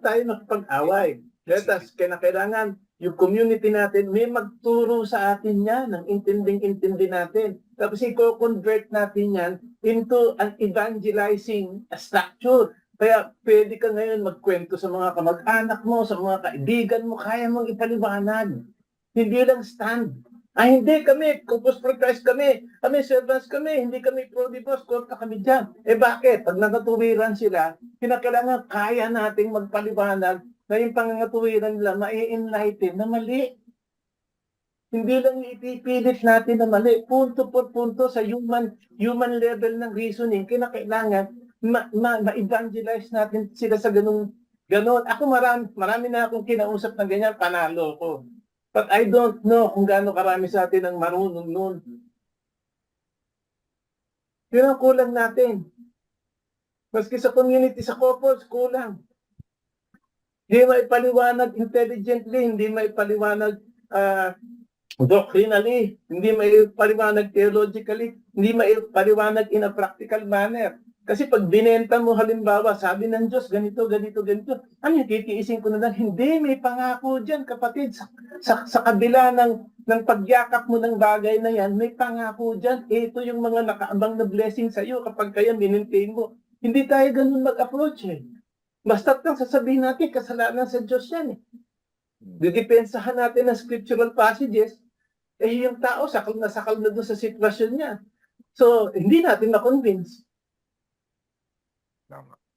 Speaker 5: tayo makipag-away. Let us, kinakailangan yung community natin, may magturo sa atin yan, ng intinding-intindi natin. Tapos i-convert natin yan into an evangelizing structure. Kaya pwede ka ngayon magkwento sa mga kamag-anak mo, sa mga kaibigan mo, kaya mong ipaliwanag. Hindi lang stand. Hindi kami, Corpus for Christ kami servants kami, hindi kami pro-divorce, kontra kami dyan. Bakit? Pag nakatuwiran sila, kinakailangan kaya nating magpaliwanag na yung pangangatuwiran nila mai-enlighten na mali. Hindi lang ipipilit natin na mali. Punto por punto sa human level ng reasoning, kinakailangan ma-evangelize natin sila sa ganon. Ako marami na akong kinausap na ganyan, panalo ko. But I don't know kung gaano karami sa atin ang marunong nun. Yun ang kulang natin. Maski sa community, sa couples, kulang. Hindi maipaliwanag intelligently, hindi maipaliwanag doctrinally, hindi maipaliwanag theologically, hindi maipaliwanag in a practical manner. Kasi pag binenta mo halimbawa, sabi ng Diyos, ganito, ano yung titiisin ko na lang? Hindi, may pangako dyan, kapatid. Sa kabila ng pagyakap mo ng bagay na yan, may pangako dyan. Ito yung mga nakaabang na blessing sa iyo kapag kaya minintain mo. Hindi tayo ganun mag-approach eh. Basta't lang sasabihin natin, kasalanan sa Diyos yan eh. Didepensahan natin ng scriptural passages, yung tao sakal na doon sa sitwasyon niya. So, hindi natin na-convince.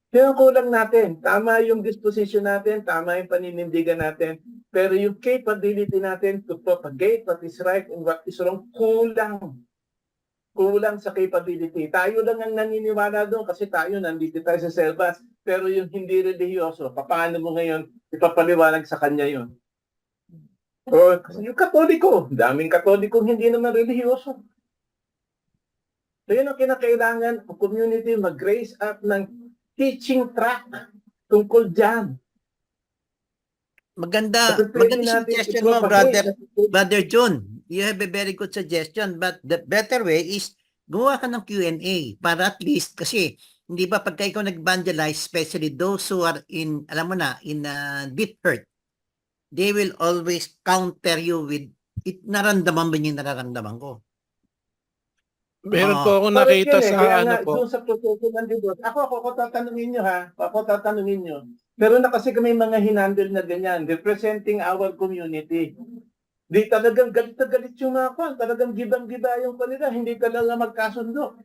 Speaker 5: Kaya ang kulang natin, tama yung disposition natin, tama yung paninindigan natin, pero yung capability natin to propagate what is right and what is wrong, kulang. Kulang sa capability. Tayo lang ang naniniwala doon kasi tayo nandito tayo sa selvas, pero yung hindi religyoso, paano mo ngayon ipapaliwanag sa kanya yun? O, yung Katoliko, daming Katolikong hindi naman religyoso. So yun ang kinakailangan ang community mag-raise up ng teaching track tungkol dyan.
Speaker 4: Maganda suggestion mo, Brother John. You have a very good suggestion, but the better way is gumawa ka ng Q&A para at least, kasi hindi ba pagka ikaw nag-evangelize, especially those who are in, alam mo na, in deep hurt, they will always counter you with, naramdaman ba yung nararamdaman ko?
Speaker 1: Meron po ako nakita sa ano po.
Speaker 5: Doon sa proseso ng divorce, ako tatanungin nyo ha. Ako tatanungin nyo. Meron na kasi kami mga hinandle na ganyan, representing our community. Di talagang galit na galit yung mga kwan. Talagang gibang-giba yung kanila. Hindi talaga magkasundo.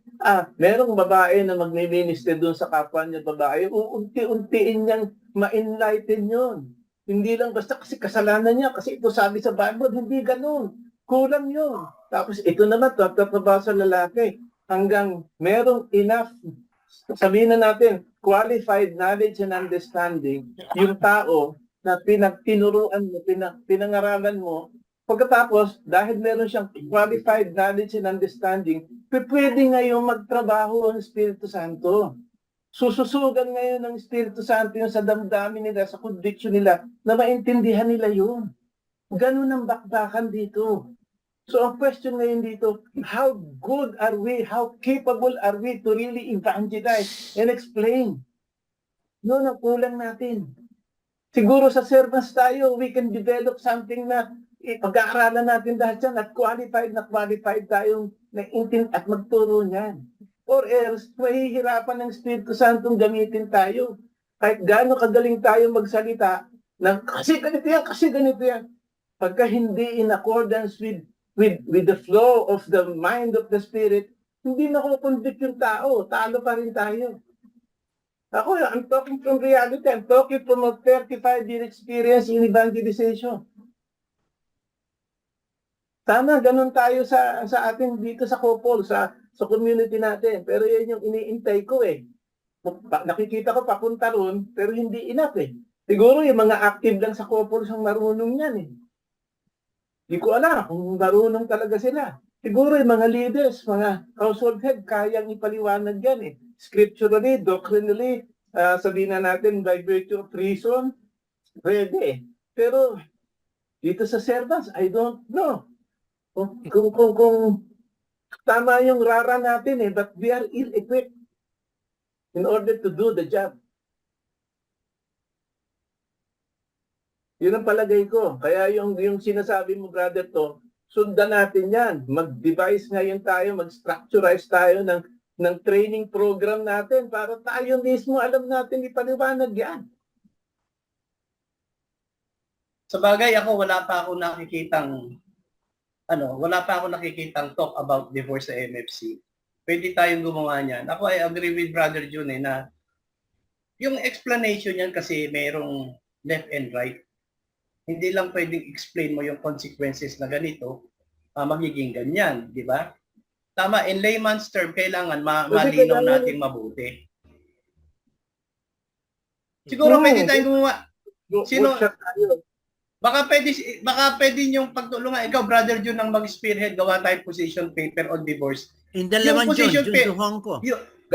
Speaker 5: Merong babae na magmi-minister doon sa kapwa niya babae. Unti-untiin niyang ma-enlighten yun. Hindi lang basta kasi kasalanan niya. Kasi ito sabi sa Bible, hindi ganun. Kulang yun. Tapos ito naman, tatapaba sa lalaki. Hanggang merong enough, sabihin na natin, qualified knowledge and understanding, yung tao na pinagtinuruan mo, pinangaralan mo, pagkatapos, dahil meron siyang qualified knowledge and understanding, pwede ngayon magtrabaho ang Espiritu Santo. Sususugan ngayon ng Espiritu Santo yung sa damdamin nila, sa conviction nila, na maintindihan nila yun. Ganun ang bakbakan dito. So ang question ngayon dito, how good are we, how capable are we to really evangelize and explain? Yun ang kulang natin. Siguro sa servants tayo, we can develop something na pag-aaralan natin dahil dyan at qualified tayong at magturo niyan. Or else, mahihirapan ng Espiritu Santong gamitin tayo. Kahit gaano kagaling tayo magsalita, kasi ganito yan. Pagka hindi in accordance with the flow of the mind of the Spirit, hindi nakukonvict yung tao. Talo pa rin tayo. I'm talking from reality. I'm talking from a 35-year experience in evangelization. Sana ganun tayo sa atin dito sa couple, sa community natin. Pero yan yung iniintay ko eh. Nakikita ko papunta ron, pero hindi enough eh. Siguro yung mga active lang sa couple ang marunong yan eh. Hindi ko alam kung marunong talaga sila. Siguro yung mga leaders, mga household head, kayang ipaliwanag yan eh. Scripturally, doctrinally, sabihin na natin by virtue of reason, pwede eh. Pero dito sa servants, I don't know. Kung tama yung rara natin but we are ill-equipped in order to do the job. Yun ang palagay ko. Kaya yung sinasabi mo, brother, to, sundan natin yan. Mag-devise ngayon tayo, mag-structurize tayo ng training program natin para tayo mismo alam natin ipaliwanag yan.
Speaker 2: Sa bagay ako, wala pa ako nakikitang talk about divorce sa MFC. Pwede tayong gumawa niyan. Ako I agree with Brother June na yung explanation niyan kasi mayroong left and right. Hindi lang pwedeng explain mo yung consequences na ganito, magiging ganyan, di ba? Tama, in layman's term, kailangan malinaw nating mabuti. Siguro pwede tayong gumawa. Sino? Baka pwede niyong pagtulungan. Ikaw, Brother June, ang mag-spearhead, gawa tayo position paper on divorce.
Speaker 4: Hindi naman Jun Duhong ko.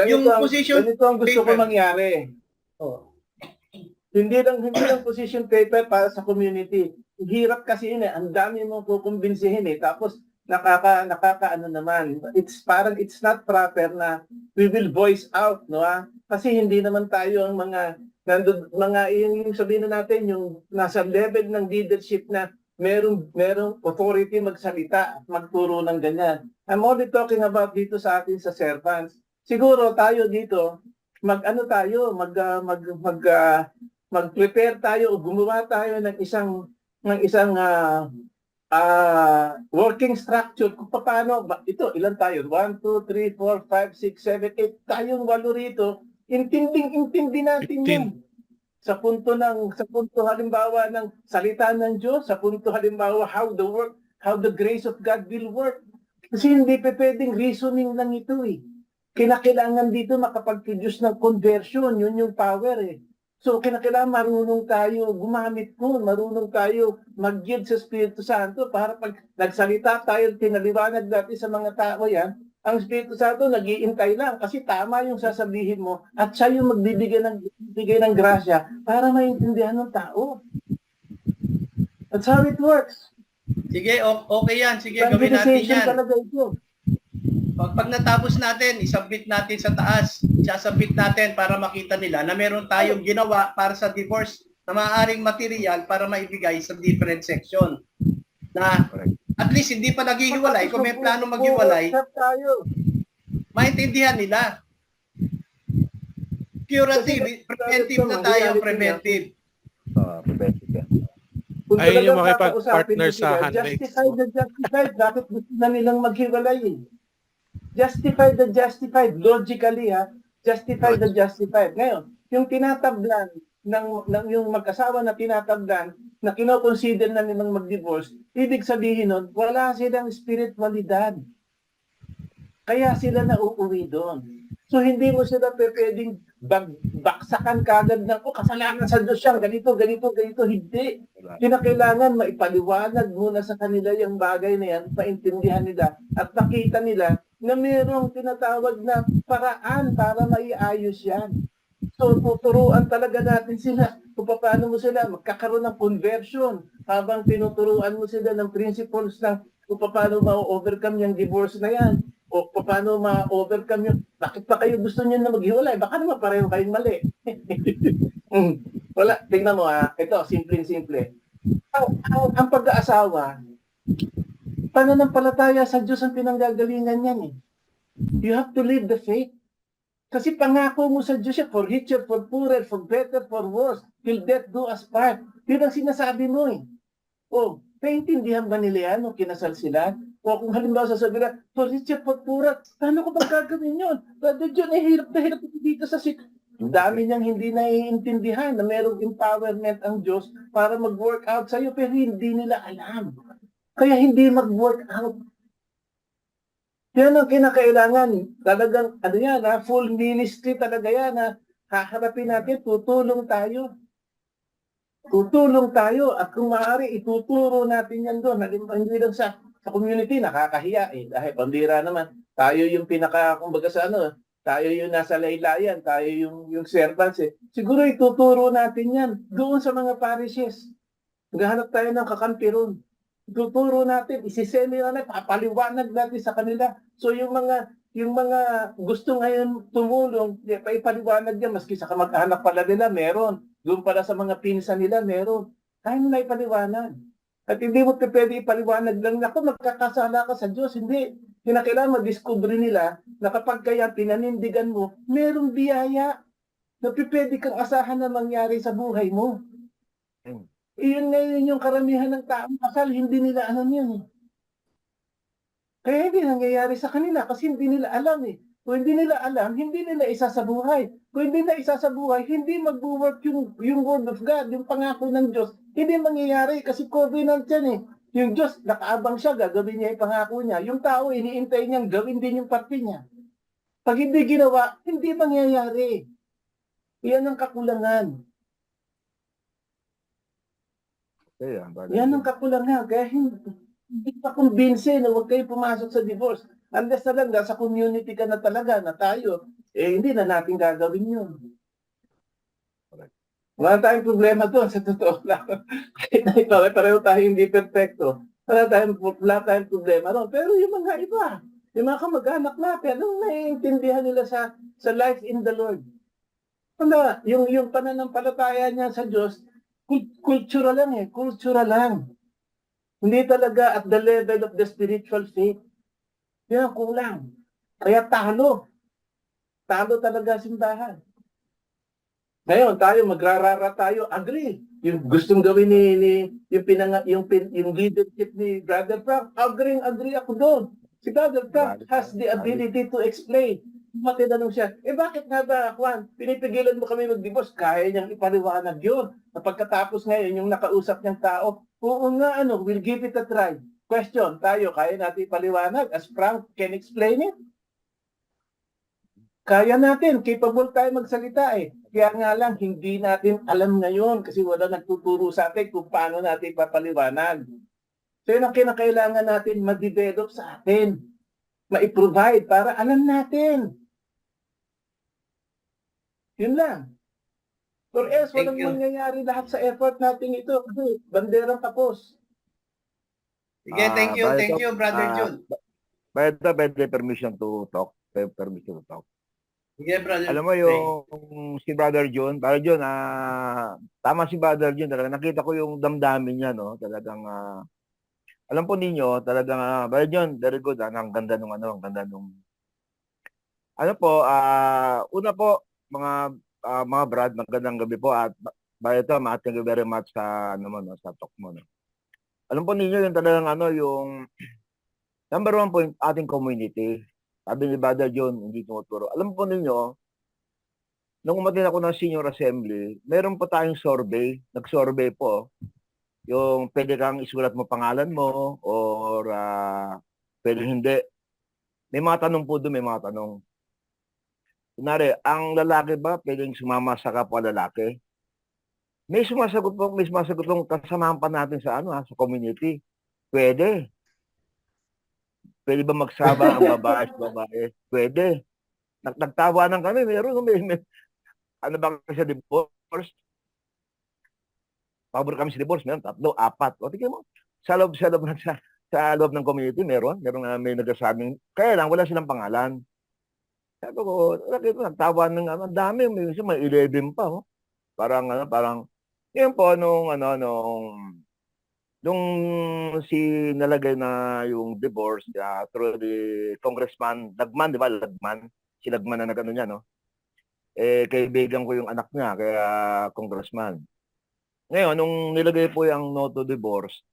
Speaker 2: Yung position
Speaker 5: ganito ang gusto ko mangyari.
Speaker 2: Oh.
Speaker 5: Hindi lang position paper para sa community. Hirap kasi yun Ang dami mong kukumbinsihin Tapos nakakaano naman. It's not proper na we will voice out, no? Kasi hindi naman tayo ang mga yung sabihin na natin yung nasa level ng leadership na merong authority magsalita at magturo ng ganyan. I'm only talking about dito sa atin sa servants. Siguro tayo dito mag-prepare tayo o gumawa tayo ng isang working structure kung paano ito ilan tayo 1 2 3 4 5 6 7 8 tayong 8 rito intindi natin
Speaker 1: 15.
Speaker 5: yan sa punto halimbawa ng salita ng Diyos, sa punto halimbawa how the grace of God will work, kasi hindi pwedeng reasoning lang ito kinakailangan dito makapag-produce ng conversion, yun yung power So, kinakailangan marunong tayo gumamit nun, marunong tayo mag-yield sa Espiritu Santo para pag nagsalita tayo, tinaliwanag natin sa mga tao yan, ang Espiritu Santo nag-iintay lang kasi tama yung sasabihin mo at siya yung magbibigay ng grasya para maintindihan ng tao. That's how it works.
Speaker 2: Sige, okay yan. Sige, gawin natin yan.
Speaker 5: Talaga ito.
Speaker 2: Pag natapos natin, isubmit natin sa taas, sasubmit natin para makita nila na meron tayong ginawa para sa divorce na maaaring material para maibigay sa different section. Na at least hindi pa naghihiwalay, kung may plano maghiwalay, maintindihan nila. Curative, preventive na tayo, preventive.
Speaker 3: Preventive yan.
Speaker 1: Ayun yung makipag-partner sa handmade.
Speaker 5: Justified. Bakit gusto na nilang maghiwalay Justified. Logically, Justified. Ngayon, yung tinatablan yung mag-asawa na tinatablan na kino-consider na nilang mag-divorce, ibig sabihin nun, wala silang spiritualidad. Kaya sila nauuwi doon. So, hindi mo sila pwedeng baksakan kagad ng, kasalanan sa Diyos yan, ganito. Hindi. Kinakailangan maipaliwanag muna sa kanila yung bagay na yan, maintindihan nila, at makita nila na mayroong tinatawag na paraan para maiayos yan. So, tuturuan talaga natin sila kung paano mo sila magkakaroon ng conversion habang tinuturuan mo sila ng principles ng kung paano ma-overcome yung divorce na yan o paano ma-overcome yung bakit pa kayo gusto niyo na maghiwalay? Baka naman pareho kayong mali. Wala, tingnan mo ito, simple. Ang pag-aasawa, pananampalataya sa Diyos ang pinanggagalingan yan You have to live the faith. Kasi pangako mo sa Diyos for richer, for poorer, for better, for worse, till death do us part. Yun ang sinasabi mo naintindihan ba nila yan o kinasal sila? O kung halimbawa sasabihin na, for richer, for poorer, paano ko bang gagawin yun? Brother John, hirap na hirap dito sa Ang dami niyang hindi naiintindihan na mayroong empowerment ang Diyos para mag-work out sa'yo, pero hindi nila alam. Kaya hindi mag-work out. Yan ang kinakailangan. Talagang, full ministry talaga yan haharapin natin, tutulong tayo. At kung maaari, ituturo natin yan doon. Hindi lang sa community, nakakahiya dahil pambira naman. Tayo yung tayo yung nasa laylayan, tayo yung servants Siguro ituturo natin yan doon sa mga parishes. Maghahanap tayo ng kakampi ron. Tuturo natin, isisemi natin, papaliwanag natin sa kanila. So yung mga gusto ngayon tumulong, ipaliwanag niya, maski sa kamag-anak pala nila, meron. Doon pala sa mga pinsan nila, meron. Kaya nila ipaliwanag. At hindi mo pwede ipaliwanag lang, ako magkakasala ka sa Diyos. Hindi. Kinakailangan madiscover nila na kapag kaya pinanindigan mo, merong biyaya na pwede kang asahan na mangyari sa buhay mo. Iyon ngayon yung karamihan ng taong kasal, hindi nila alam yan eh. Kaya hindi nangyayari sa kanila kasi hindi nila alam eh. Kung hindi nila alam, hindi nila isa sa buhay. Kung hindi na isa sa buhay, hindi mag-work yung word of God, yung pangako ng Diyos. Hindi mangyayari kasi covenant yan eh. Yung Diyos, nakaabang siya, gagawin niya yung pangako niya. Yung tao, iniintay niyang gawin din yung parte niya. Pag hindi ginawa, hindi mangyayari. Yan ang kakulangan. Yan ang kakulangan. Kaya hindi pa kumbinse na huwag kayo pumasok sa divorce. Unless talaga sa community ka na talaga na tayo, hindi na natin gagawin yun. Wala tayong problema doon sa totoo lang. Kahit na ikaw, pareho tayo hindi perfecto. Wala tayong problema doon. Pero yung mga iba, yung mga kamag-anak natin, anong naiintindihan nila sa life in the Lord? Wala, yung pananampalataya niya sa Diyos, cultural lang eh, cultural lang. Hindi talaga at the level of the spiritual faith. Yan ang kulang. Kaya talo. Talo talaga simbahan. Ngayon, tayo, magrarara tayo, agree. Yung gustong gawin yung leadership ni Brother Frank, agree ako doon. Si Brother Frank has the ability to explain. Matinanong siya, bakit nga ba, Juan, pinipigilan mo kami mag-divorce? Kaya niyang ipaliwanag yun. Pagkatapos ngayon, yung nakausap niyang tao, oo nga, we'll give it a try. Question, tayo, kaya natin ipaliwanag as Frank can explain it? Kaya natin, capable tayo magsalita eh. Kaya nga lang, hindi natin alam ngayon kasi wala nagtuturo sa atin kung paano natin papaliwanag. So yun ang kinakailangan natin ma-develop sa atin. Ma-provide para alam natin. Yun lang. Or else, walang mangyayari lahat sa effort natin ito. Kasi banderang tapos.
Speaker 2: Sige, thank you, Brother Jun.
Speaker 3: Pwede permission to talk. Permission to talk.
Speaker 2: Sige, Brother.
Speaker 3: Alam mo yung si Brother John, tama si Brother John, talaga nakita ko yung damdamin niya, no? Talagang alam po ninyo, talagang Brother John, very good, ang ganda nung ang ganda nung una po mga Brad, magandang gabi po at thank you very much sa sa talk mo, no? Alam po ninyo yung talagang yung number one point ating community. Sabi ni Brother John, hindi tumuturo. Alam po ninyo, nung umatin ako ng senior assembly, meron po tayong survey, nag-survey po, yung pwede kang isulat mo pangalan mo or pwede hindi. May mga tanong po doon, may mga tanong. Kunwari, ang lalaki ba pwedeng sumama sa kapwa lalaki? May sumasagot pong kasamahan pa natin sa sa community. Pwede. Pwede ba magsama ang babae sa babae? Pwede. Nagtawanan kami. Meron ano ba kasi divorce? Pabor kami sa divorce. Meron 3, 4. O, tingnan mo. Sa loob ng community, meron may nagsasabing, kaya lang, wala silang pangalan. Sabi ko, nagtawanan ng ang dami. May 11 pa. Oh. Parang, yun po, nung nalagay na yung divorce through the Congressman Lagman, di ba? Si Lagman na niya, no? Kaibigan ko yung anak niya, kaya Congressman. Ngayon, nung nilagay po yung no to divorce,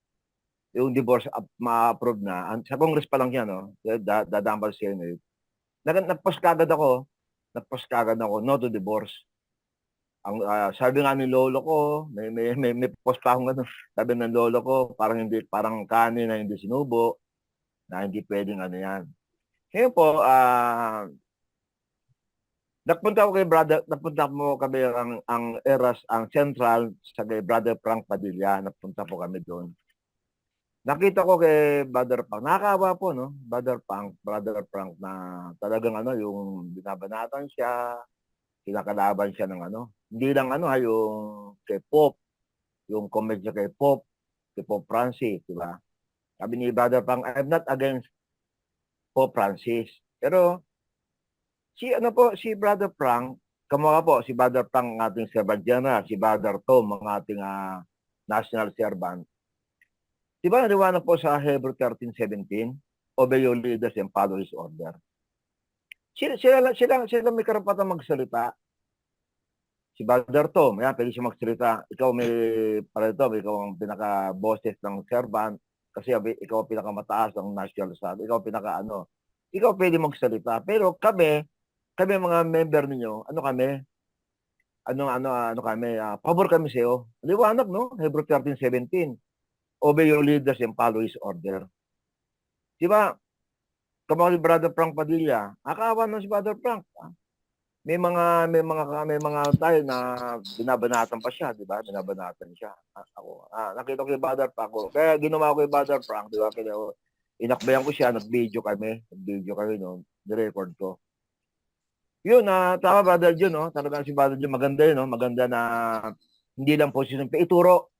Speaker 3: yung divorce ma-approve na, sa Congress pa lang yan, no? Dadambal siya yun. Nagpost kagad ako, no to divorce. Ang sabi nga ni lolo ko, may post pa akong sabi ng lolo ko, parang kanin na hindi sinubo, na hindi pwedeng yan. Ngayon po, napunta mo kami ang Eras, ang Central, sa kay Brother Frank Padilla, napunta po kami doon. Nakita ko kay Brother Frank, nakakaawa po, no? Brother Frank na talagang yung binabanatan siya, kinakalaban siya ng hindi lang yung kay Pope, yung comment niya kay Pope Francis, di ba? Sabi ni Brother Frank, I'm not against Pope Francis. Pero si Brother Frank, kamuha po, si Brother Frank ang ating servant general, si Brother Tom ang ating national servant. Di ba nariwanag po sa Hebrew 13:17, obey your leaders and follow his order. Sila may karapatan magsalita. Si Brother Tom, yan, pwede siya magsalita. Ikaw ikaw ang pinaka-bosses ng servant, kasi ikaw ang pinakamataas ng national staff, ikaw ang ikaw pwede magsalita. Pero kami mga member ninyo, pabor kami sa iyo. Liwanag, no? Hebrew 13:17. Obey your leaders and follow his order. Di ba? Kamukha ni Brother Frank Padilla, nakakaawa na si Brother Frank. May mga tayo na binabanatan pa siya, di ba? Binabanatan siya. Nakita ko kay Brother Frank ko. Kaya ginawa ko kay Brother Frank, di ba? Kaya inakbayan ko siya, nag-video kami no, ni-record ko. Yun, tama Brother John, no? Talagang si Brother John, maganda yun, no? Maganda na hindi lang position, ituro.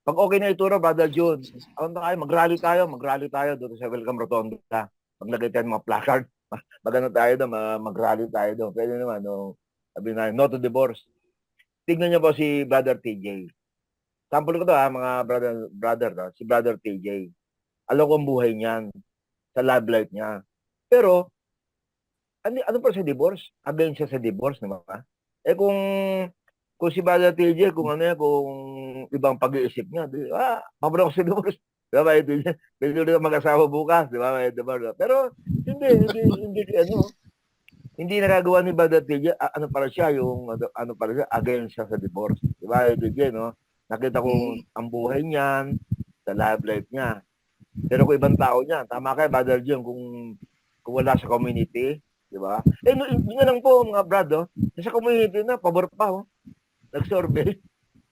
Speaker 3: Pag okay na ituro, Brother John, mag-rally tayo doon sa Welcome Rotonda. Maglagay tayo ng mga placard. Mag-rally tayo doon. Pwede naman, no? Sabi na, no to divorce. Tignan niyo po si Brother TJ. Sample ko to, mga brother, no? Si Brother TJ. Alam ko ang buhay niyan sa love life niya. Pero, ano pa sa divorce? Against siya sa divorce, naman ba? Kung si Brother TJ, kung ibang pag-iisip niya, pabor ako sa divorce. Diba, pwede ulit mag-asawa bukas, di ba? Pero, hindi nagagawa ni Brother TJ, against siya sa divorce. Di ba, TJ, no? Nakita ko ang buhay niyan, sa love life niya. Pero kung ibang tao niya, tama kayo, Brother John, kung wala sa community, di ba? Yun na lang po, mga brad, sa community na, pabor pa, nag-survey.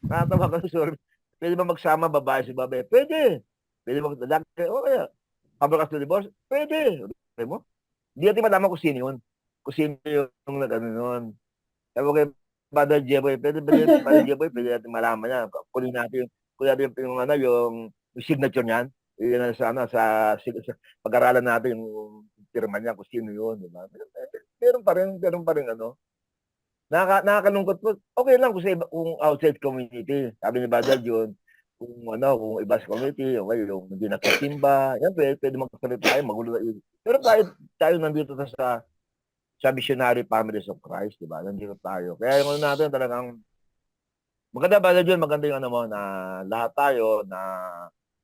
Speaker 3: Nakatawa ka ng survey. Pwede ba magsama babae si babae? Pwede. Pwede ba lalaki? O kaya, pabor ka sa divorce? Pwede. Pwede mo? Hindi natin malaman kung sino yun. Kung sino yung nag-ano nun. Sabi ko kay Brother Jeboy, pwede natin malaman yan. Kunin natin yung signature niyan. Yun sa pag-aralan natin yung pirma niya kung sino yun. Diba? Meron pa rin nakakalungkot po. Okay lang kung outside community. Sabi ni Brother John, kung iba sa community, okay, yung hindi nagkasimba, yan pwede magkasalit tayo, magulo na yun. Pero tayo nandito sa Missionary Families of Christ, di ba? Nandito tayo. Kaya yung natin talagang maganda, Brother John, maganda yung na lahat tayo na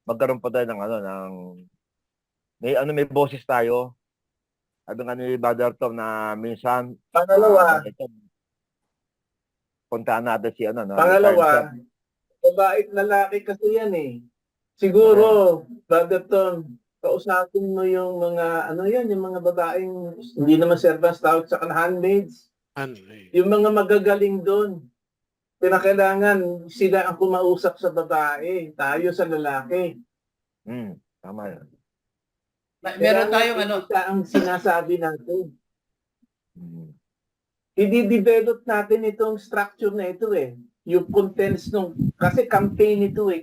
Speaker 3: magkaroon pa tayo may boses tayo. Sabi nga ni Brother Tom na minsan
Speaker 5: Pangalawa,
Speaker 3: puntaan natin si
Speaker 5: Pangalawa, babae at lalaki kasi yan eh. Siguro, Brother Tom, kausapin mo yung mga, yung mga babaeng, hindi naman servants, tawag sa handmaids. Yung mga magagaling doon. Pinakailangan sila ang kumausap sa babae, tayo sa lalaki.
Speaker 3: Tama yan.
Speaker 2: Meron tayong
Speaker 5: ang sinasabi natin. I-develop natin itong structure na ito eh. Yung contents kasi campaign ito eh,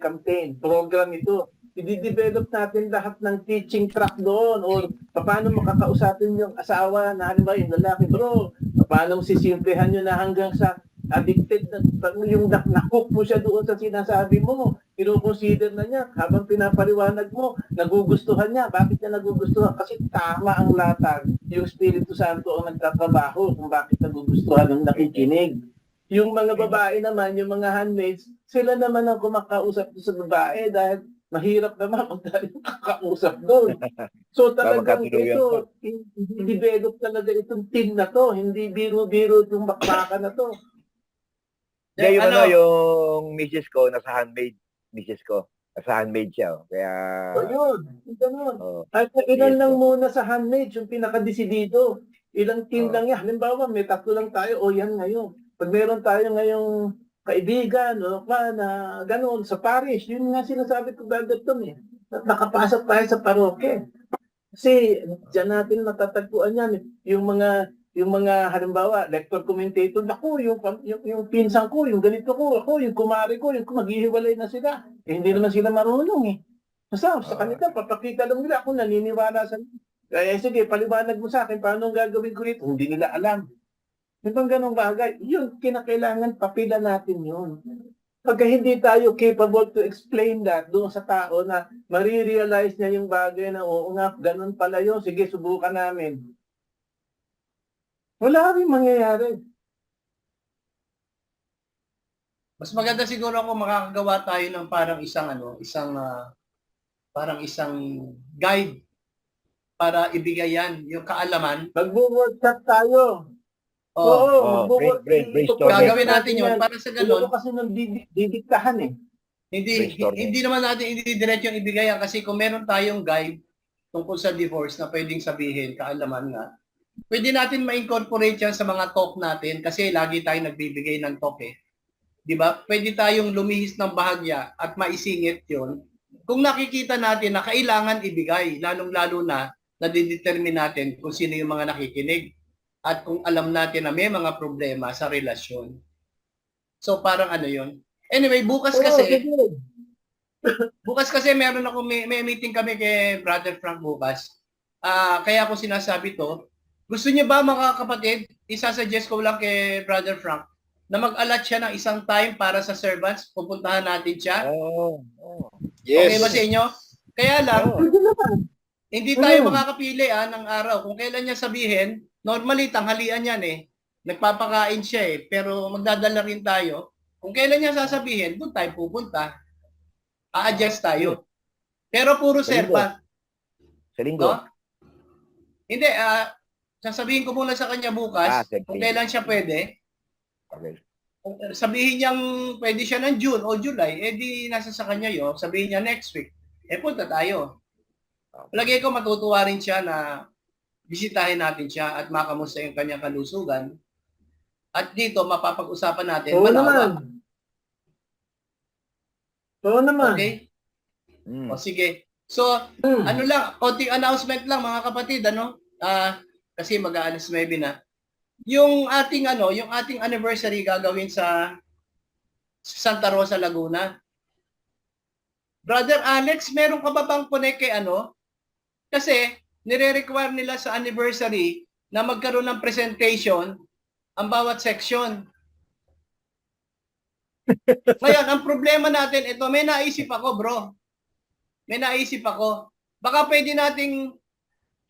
Speaker 5: program ito. I-develop natin lahat ng teaching track doon or paano makakausapin yung asawa na halimbawa yung lalaki, bro, paano sisimplihan nyo na hanggang sa addicted na yung nakook mo siya doon sa sinasabi mo, ino-consider na niya habang pinapaliwanag mo, nagugustuhan niya. Bakit niya nagugustuhan? Kasi tama ang latag. Yung Espiritu Santo ang nagtatrabaho kung bakit nagugustuhan ng nakikinig. Yung mga babae naman, yung mga handmaids, sila naman ang kumakausap sa babae dahil mahirap naman kung tayo kakausap doon. So talagang ito, i-develop talaga itong team na to. Hindi biro-biro itong bakbaka na to.
Speaker 3: Yung misis ko, nasa handmaid siya. Kaya...
Speaker 5: yun. At ilan lang muna sa handmaid, yung pinaka-desidido. Ilang team lang yan. Halimbawa, may 3 lang tayo, yan ngayon. Pag meron tayo ngayong kaibigan, na gano'n, sa parish, yun nga sinasabi ko Brother Tom eh. Nakapasok tayo sa paroke. Kasi, dyan natin matatagpuan yan. Yung mga yung mga halimbawa, lector commentator, naku, yung pinsan ko, yung ganito ko, ako, yung kumari ko, yung maghihiwalay na sila. Eh, hindi naman sila marunong eh. Basta sa kanila, papakita lang nila ako naniniwala sa eh, sige, paliwanag mo sa akin, paano gagawin ko rito? Hindi nila alam. Di bang ganong bagay? Yun, kinakailangan papila natin yun. Pagka hindi tayo capable to explain that doon sa tao na marirealize niya yung bagay na oo nga, ganun pala yun, sige, subukan namin. Wala rin mangyayari.
Speaker 2: Mas maganda siguro kung makakagawa tayo ng parang isang guide para ibigay yan, yung kaalaman.
Speaker 5: Magbo-workshop tayo. Oo,
Speaker 3: brainstorming.
Speaker 2: Gagawin natin yun para sa ganun.
Speaker 5: Kasi nang didiktahan eh.
Speaker 2: Hindi naman natin diretso yung ibigay yan kasi kung meron tayong guide tungkol sa divorce na pwedeng sabihin, kaalaman nga, pwede natin ma-incorporate yan sa mga talk natin kasi lagi tayong nagbibigay ng talk eh. Di ba? Pwede tayong lumihis ng bahagya at maisingit yon kung nakikita natin na kailangan ibigay, lalong-lalo na nadidetermine natin kung sino yung mga nakikinig at kung alam natin na may mga problema sa relasyon. So parang ano yon. Anyway, bukas kasi meron ako may meeting kami kay Brother Frank bukas. Kaya ako sinasabi to, gusto niyo ba mga kapatid, isasuggest ko lang kay Brother Frank na mag-allot siya ng isang time para sa servants, pupuntahan natin siya.
Speaker 1: Yes.
Speaker 2: Okay ba sa inyo? Kaya lang, hindi tayo makakapili ng araw. Kung kailan niya sabihin, normally tanghalian yan eh. Nagpapakain siya eh. Pero magdadala rin tayo. Kung kailan niya sasabihin, doon tayo pupunta. A-adjust tayo. Pero puro servant.
Speaker 3: Sa linggo.
Speaker 2: No? Hindi, sasabihin ko muna sa kanya bukas kung kailan siya pwede.
Speaker 3: Okay.
Speaker 2: Kung sabihin niyang pwede siya ng June o July, di nasa sa kanya yun. Sabihin niya next week, punta tayo. Lagi ko matutuwa rin siya na bisitahin natin siya at makamusta yung kanyang kalusugan. At dito, mapapag-usapan natin.
Speaker 5: Oo naman.
Speaker 2: Okay? O sige. So, ano lang, konting announcement lang mga kapatid, kasi mag-aalas 9 na. Yung ating anniversary gagawin sa Santa Rosa, Laguna. Brother Alex, meron ka ba bang connect kay Kasi nire-require nila sa anniversary na magkaroon ng presentation ang bawat section. Ngayon, ang problema natin, may naisip ako, bro. Baka pwede nating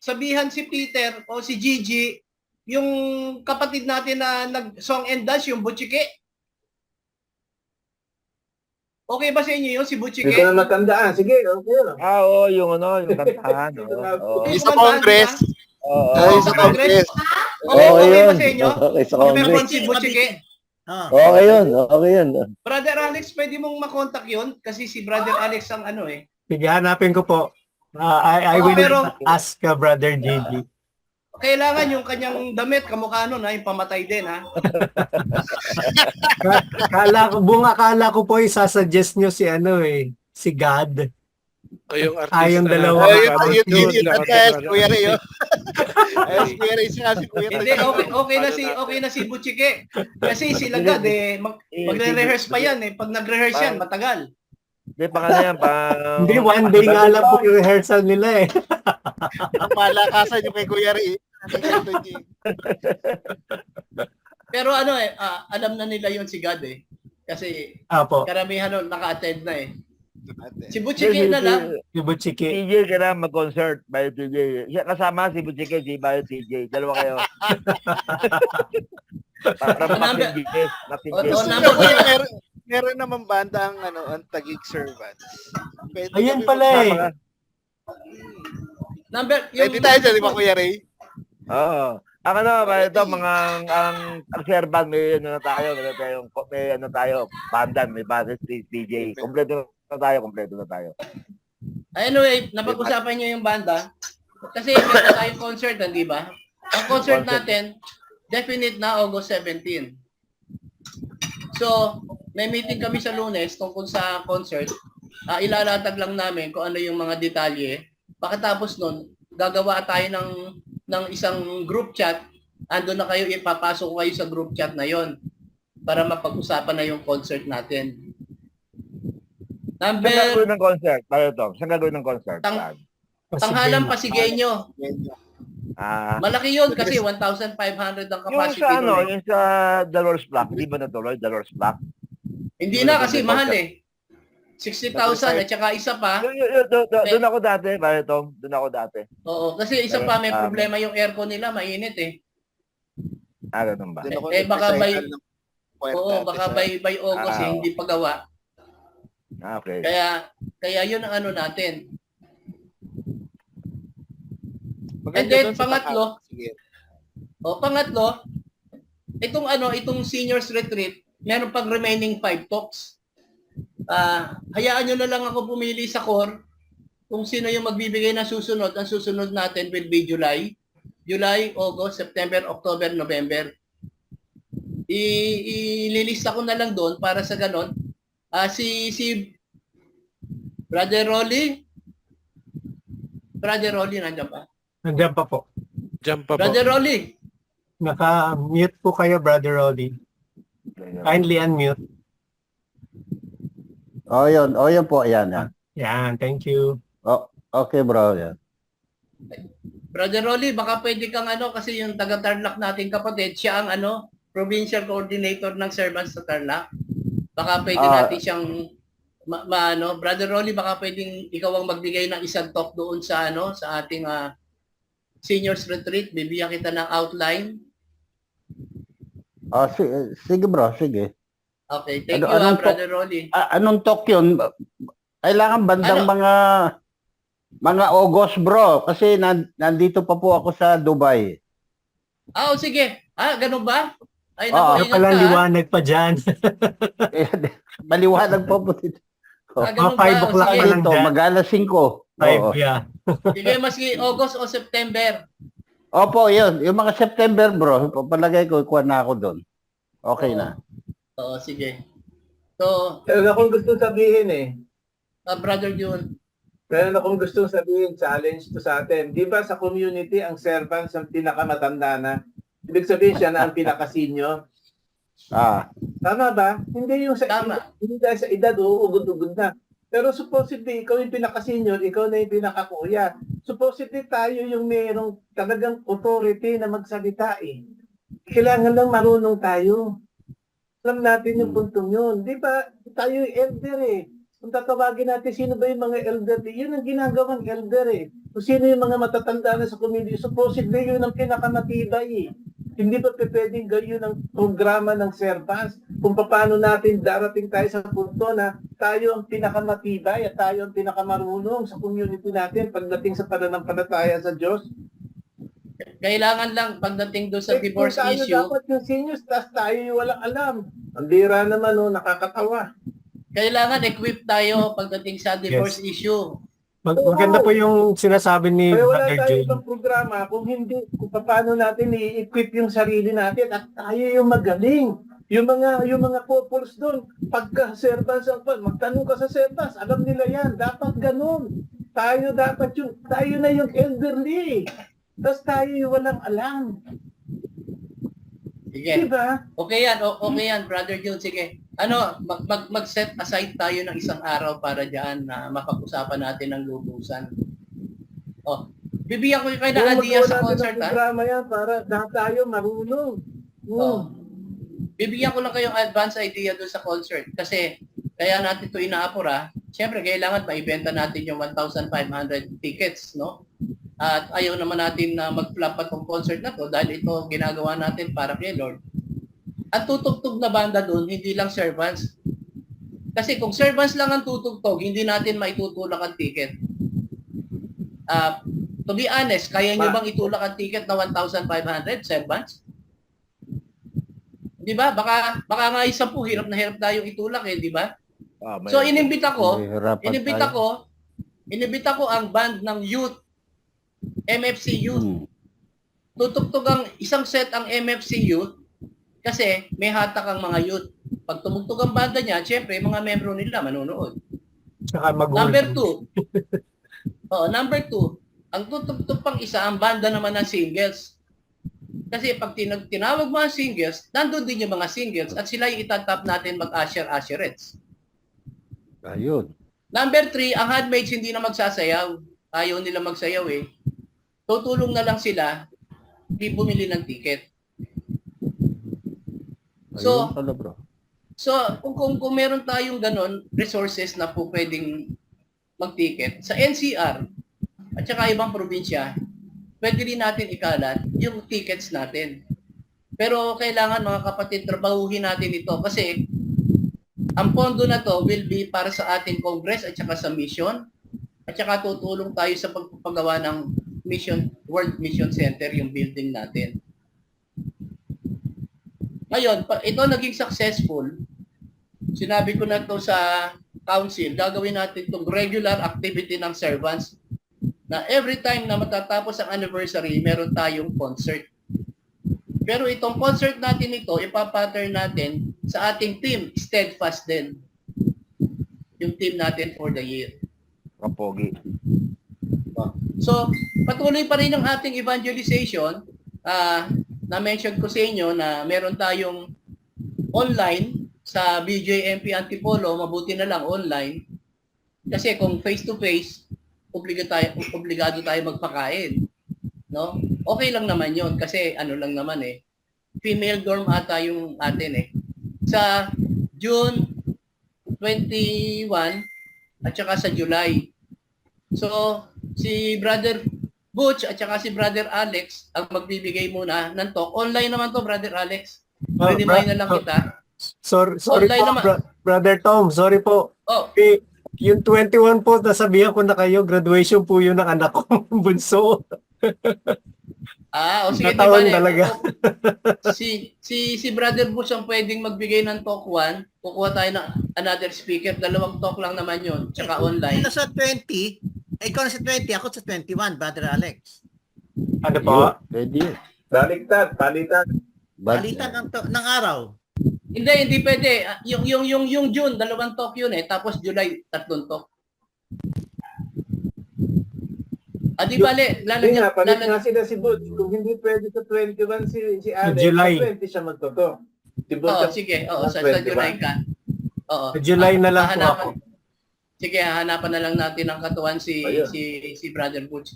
Speaker 2: sabihan si Peter o si Gigi, yung kapatid natin na nag-song and dance, yung Butchike. Okay ba sa inyo yun, si Butchike?
Speaker 5: Hindi ko na matandaan. Sige, okay.
Speaker 3: Oo, yung kantahan.
Speaker 1: Sa Congress. Sa Congress.
Speaker 2: Okay ba sa inyo?
Speaker 6: Okay, sa
Speaker 2: Meron
Speaker 6: Congress.
Speaker 2: si Butchike.
Speaker 6: Okay yun.
Speaker 2: Brother Alex, pwede mong makontak yun? Kasi si Brother Alex ang
Speaker 7: Sige, hanapin ko po. I will ask Brother Gigi.
Speaker 2: Kailangan yung kanyang damit, kamukha nun, yung pamatay din, ha?
Speaker 7: Akala ko po isasuggest nyo si God.
Speaker 1: O yung artista.
Speaker 7: Yung dalawa.
Speaker 1: Kuya Ray, Kuya Ray siya si Kuya
Speaker 2: Hindi, okay na si Butchike. Kasi sila God, magre-rehearse pa yan, Pag nag-rehearse yan, matagal.
Speaker 3: Hindi, yan.
Speaker 7: Hindi, one day nga lang po yung rehearsal nila
Speaker 1: Ang palakasan yung kay Kuya Ray.
Speaker 2: Pero alam na nila yon si God Kasi karamihan nun naka-attend na Si Butchike na lang.
Speaker 7: Si Butchike.
Speaker 3: TJ ka na mag-concert by TJ. Siya kasama si Butchike, si Bayo TJ. Dalawa kayo.
Speaker 1: Meron naman banda ang Taguig Servants.
Speaker 7: Ayun pala
Speaker 1: Pwede tayo dyan, di ba Kuya Ray?
Speaker 3: Oo. Ang ang servant, may tayo, bandan, may basis DJ. Kompleto na tayo.
Speaker 2: Anyway, napag-usapan niyo yung banda. Kasi meron tayong concert, di ba? Ang concert natin, definite na August 17. So, may meeting kami sa Lunes tungkol sa concert. Ilalatag lang namin kung ano yung mga detalye. Pagkatapos nun, gagawa tayo ng isang group chat Ando na kayo, ipapasok ko kayo sa group chat na yon para mapag-usapan na yung concert natin.
Speaker 3: Saan
Speaker 2: Number,
Speaker 3: gagawin ng concert? Tayo to. Saan gagawin ng concert?
Speaker 2: Tang-
Speaker 3: Saan?
Speaker 2: Tanghalang Pasigueño.
Speaker 3: Ah,
Speaker 2: Malaki yun kasi 1,500 ang
Speaker 3: yung
Speaker 2: capacity
Speaker 3: sa ano,
Speaker 2: doon eh.
Speaker 3: yung sa Dolores Block, hindi ba natuloy? Dolores Block?
Speaker 2: Hindi na kasi mahal eh. 60,000 at saka isa pa.
Speaker 3: Doon ako dati, pare to. Doon ako dati.
Speaker 2: Oo, kasi isa pa may
Speaker 3: Ah,
Speaker 2: problema yung aircon nila, mainit eh.
Speaker 3: Ganun ba?
Speaker 2: Baka by August
Speaker 3: Ah,
Speaker 2: hindi pa gawa.
Speaker 3: Okay.
Speaker 2: Kaya yun ang ano natin. And then pangatlo, itong seniors retreat, meron pang remaining 5 talks. Hayaan nyo na lang ako pumili sa core kung sino yung magbibigay ng susunod. Ang susunod natin will be July, August, September, October, November. Ililista ko na lang doon para sa ganon. Si Brother Rolly nandiyan pa.
Speaker 7: Nandiyan pa po.
Speaker 1: Diyan pa po.
Speaker 2: Brother Rolly,
Speaker 7: Naka-mute po kayo, Brother Rolly. Kindly unmute.
Speaker 6: Yun. Yun po. Yan.
Speaker 7: Yan, thank you.
Speaker 6: Okay, bro. Yan.
Speaker 2: Brother Rolly, baka pwede kang kasi yung taga-Tarlac nating kapatid, siya ang provincial coordinator ng servants sa Tarlac. Baka pwede natin siyang Brother Rolly, baka pwedeng ikaw ang magbigay ng isang talk doon sa sa ating seniors retreat. Bibigyan kita ng outline.
Speaker 6: Sige, bro. Sige.
Speaker 2: Okay, thank
Speaker 6: Ano-
Speaker 2: you
Speaker 6: anong
Speaker 2: Brother Rolly.
Speaker 6: Anong talk yun? Kailangan bandang mga August, bro. Kasi nandito pa po ako sa Dubai.
Speaker 2: Sige. Ganun ba? Ay,
Speaker 6: Oo,
Speaker 2: naku, ingat
Speaker 7: Palang
Speaker 2: ka.
Speaker 7: liwanag pa dyan.
Speaker 6: Maliwanag pa po dito.
Speaker 2: Ganun
Speaker 7: Mga 5
Speaker 2: ba?
Speaker 7: o'clock
Speaker 2: Sige.
Speaker 7: pa lang
Speaker 6: Dito,
Speaker 7: dyan.
Speaker 6: mag-alas 5.
Speaker 7: 5, yeah.
Speaker 2: Sige, maski August o September.
Speaker 6: Opo, yun. Yung mga September, bro. Palagay ko, ikuha na ako doon. Okay na.
Speaker 2: Oo, sige. So,
Speaker 5: Meron akong gustong sabihin
Speaker 2: Brother June.
Speaker 5: Meron akong gustong sabihin, challenge to sa atin. Di ba sa community, ang servants ang pinakamatanda na? Ibig sabihin siya na ang pinaka-senior. Tama ba? Hindi yung sa
Speaker 2: Tama.
Speaker 5: edad, hindi dahil sa edad, ugod-ugod na. Pero supposedly, ikaw yung pinaka-senior, ikaw na yung pinaka-kuya. Supposedly, tayo yung mayroong talagang authority na magsalita Kailangan lang marunong tayo. Alam natin yung puntong yun. Di ba? Tayo yung elder Kung tatawagin natin sino ba yung mga elder, yun ang ginagawang elder Kung sino yung mga matatanda na sa community, supposedly yun ang pinakamatibay Hindi ba pwedeng gawin ang programa ng servants kung paano natin darating tayo sa punto na tayo ang pinakamatibay at tayo ang pinakamarunong sa community natin pagdating sa pananampalataya sa Diyos.
Speaker 2: Kailangan lang pagdating doon sa divorce
Speaker 5: Kung tayo
Speaker 2: issue,
Speaker 5: dapat yung seniors, tas tayo yung walang alam. Ang bira naman, nakakatawa.
Speaker 2: kailangan equip tayo pagdating sa divorce issue.
Speaker 7: Maganda po yung sinasabi ni
Speaker 5: Kaya wala
Speaker 7: Brother
Speaker 5: tayo
Speaker 7: June.
Speaker 5: ibang programa kung paano natin i-equip yung sarili natin at tayo yung magaling. Yung mga couples doon, pagka servants ang magtanong ka sa servants, alam nila yan, dapat ganun. Tayo na yung elderly. Tapos tayo yung walang alam.
Speaker 2: Sige.
Speaker 5: Diba?
Speaker 2: Okay yan, Brother June. Sige. Mag-set aside tayo ng isang araw para diyan na mapag-usapan natin ang lubusan. Bibigyan ko kayo ng idea sa concert, ha?
Speaker 5: Programa yan para lahat tayo marunong.
Speaker 2: Bibigyan ko lang kayong advance idea doon sa concert kasi kaya natin ito inaapura. Siyempre, kailangan maibenta natin yung 1,500 tickets, no? At ayaw naman natin na mag-flop itong concert na to dahil ito ginagawa natin para kay Lord. Ang tutugtog na banda doon, hindi lang servants. Kasi kung servants lang ang tutugtog, hindi natin maitutulak ang ticket. To be honest, kaya nyo bang itulak ang ticket na 1,500 servants? Di ba? Baka nga isa po, hirap na hirap tayong itulak di ba? So inimbita ko ang band ng youth, MFC Youth. Tutugtog ang isang set ang MFC Youth kasi may hatak ang mga youth. Pag tumugtog ang banda niya, syempre mga membro nila manonood.
Speaker 7: Saka magulang.
Speaker 2: Number two, ang tutugtog pang isa ang banda naman ng singles. Kasi pag tinawag mga singles, nandun din yung mga singles at sila yung itatap natin mag-usher-usherettes.
Speaker 6: Ayun.
Speaker 2: Number 3, ang handmaids hindi na magsasayaw. Ayaw nila magsayaw eh. Tutulong na lang sila, di bumili ng ticket. So,
Speaker 6: Ayun pala, bro.
Speaker 2: So, kung meron tayong ganon, resources na po pwedeng mag-ticket, sa NCR at saka ibang probinsya, pwede rin natin ikalat yung tickets natin. Pero kailangan mga kapatid, trabahuhin natin ito kasi ang pondo na to will be para sa ating Congress at saka sa mission at saka tutulong tayo sa pagpapagawa ng World Mission Center, yung building natin. Ngayon, ito naging successful. Sinabi ko na to sa council, gagawin natin itong regular activity ng servants na every time na matatapos ang anniversary, meron tayong concert. Pero itong concert natin ito, ipapattern natin sa ating team, Steadfast din. Yung team natin for the year.
Speaker 3: Kapogi.
Speaker 2: So, patuloy pa rin ang ating evangelization. Na-mention ko sa inyo na meron tayong online sa BJMP Antipolo, mabuti na lang online. Kasi kung face-to-face, obligado tayo magpakain. No? Okay lang naman yon kasi ano lang naman eh. Female dorm ata yung atin eh. Sa June 21 at saka sa July. So, si Brother Butch at saka si Brother Alex ang magbibigay muna ng talk. Online naman to, Brother Alex. Remind na lang kita.
Speaker 7: Sorry
Speaker 2: Online
Speaker 7: po,
Speaker 2: naman.
Speaker 7: Brother Tom, sorry po.
Speaker 2: Oh,
Speaker 7: Yung 21 po, nasabihan ko na kayo, graduation po yun ng anak ko, bunso.
Speaker 2: o sige,
Speaker 7: Natawan
Speaker 2: di ba,
Speaker 7: talaga.
Speaker 2: si Brother Butch ang pwedeng magbigay ng talk 1. Kukuha tayo ng another speaker. 2 talk lang naman yun. Tsaka online.
Speaker 4: Ito sa 20, ikaw sa 20, ako sa 21, Brother Alex.
Speaker 7: Ano po?
Speaker 6: Ayun, pwede yun.
Speaker 5: Baliktad, palitan.
Speaker 4: Palitan ng araw.
Speaker 2: Hindi pwede. Yung June, 2 talk yun eh. Tapos July, 3 talk. Di bale,
Speaker 5: Hindi nga, palit nga sila si Butch. Kung hindi pwede sa 21 si Alex,
Speaker 7: July.
Speaker 5: sa 20 siya magtoto. Si Butch
Speaker 2: Sige. Sa
Speaker 5: 21.
Speaker 2: July ka. Oo.
Speaker 7: July na lang po ako.
Speaker 2: Sige, hahanapan na lang natin ng katuan si Brother Butch.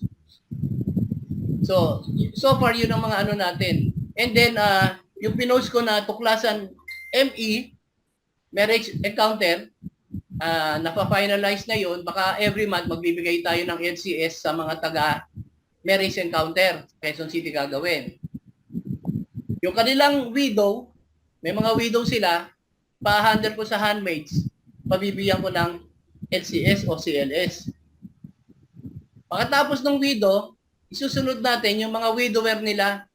Speaker 2: So far yun ang mga ano natin. And then yung pinost ko na tuklasan ME marriage encounter, napa-finalize na yun. Baka every month magbibigay tayo ng LCS sa mga taga marriage encounter Quezon City gagawin. Yung kanilang widow, may mga widow sila, pa-handle ko sa handmaids, pabibigyan ko ng LCS o CLS. Pagkatapos ng widow, isusunod natin yung mga widower nila,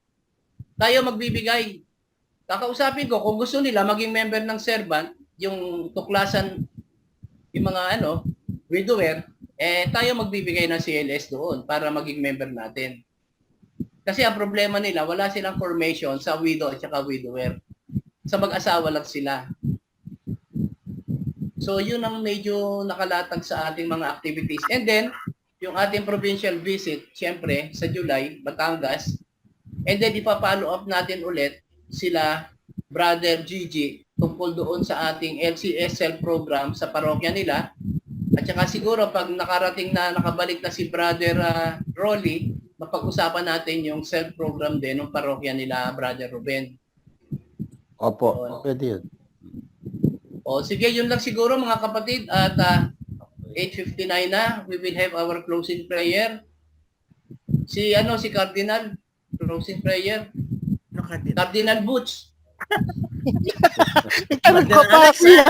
Speaker 2: tayo magbibigay. Kakausapin ko, kung gusto nila maging member ng servant, yung tuklasan, yung mga widower, tayo magbibigay ng CLS doon para maging member natin. Kasi ang problema nila, wala silang formation sa widow at saka widower. Sa mag-asawa lang sila. So, yun ang medyo nakalatag sa ating mga activities. And then, yung ating provincial visit, siyempre, sa July, Batangas. And then, ipa-follow up natin ulit sila, Brother Gigi, tungkol doon sa ating LCS Cell program sa parokya nila. At saka siguro, pag nakarating na, nakabalik na si Brother Rolly, mapag-usapan natin yung cell program din ng parokya nila, Brother Ruben.
Speaker 6: Opo, pwede yun.
Speaker 2: Sige, yun lang siguro mga kapatid. At 8:59 na, we will have our closing prayer. Si Cardinal, closing prayer.
Speaker 4: Ano ka din?
Speaker 2: Cardinal Butch.
Speaker 1: Nagtanong ka pa siya.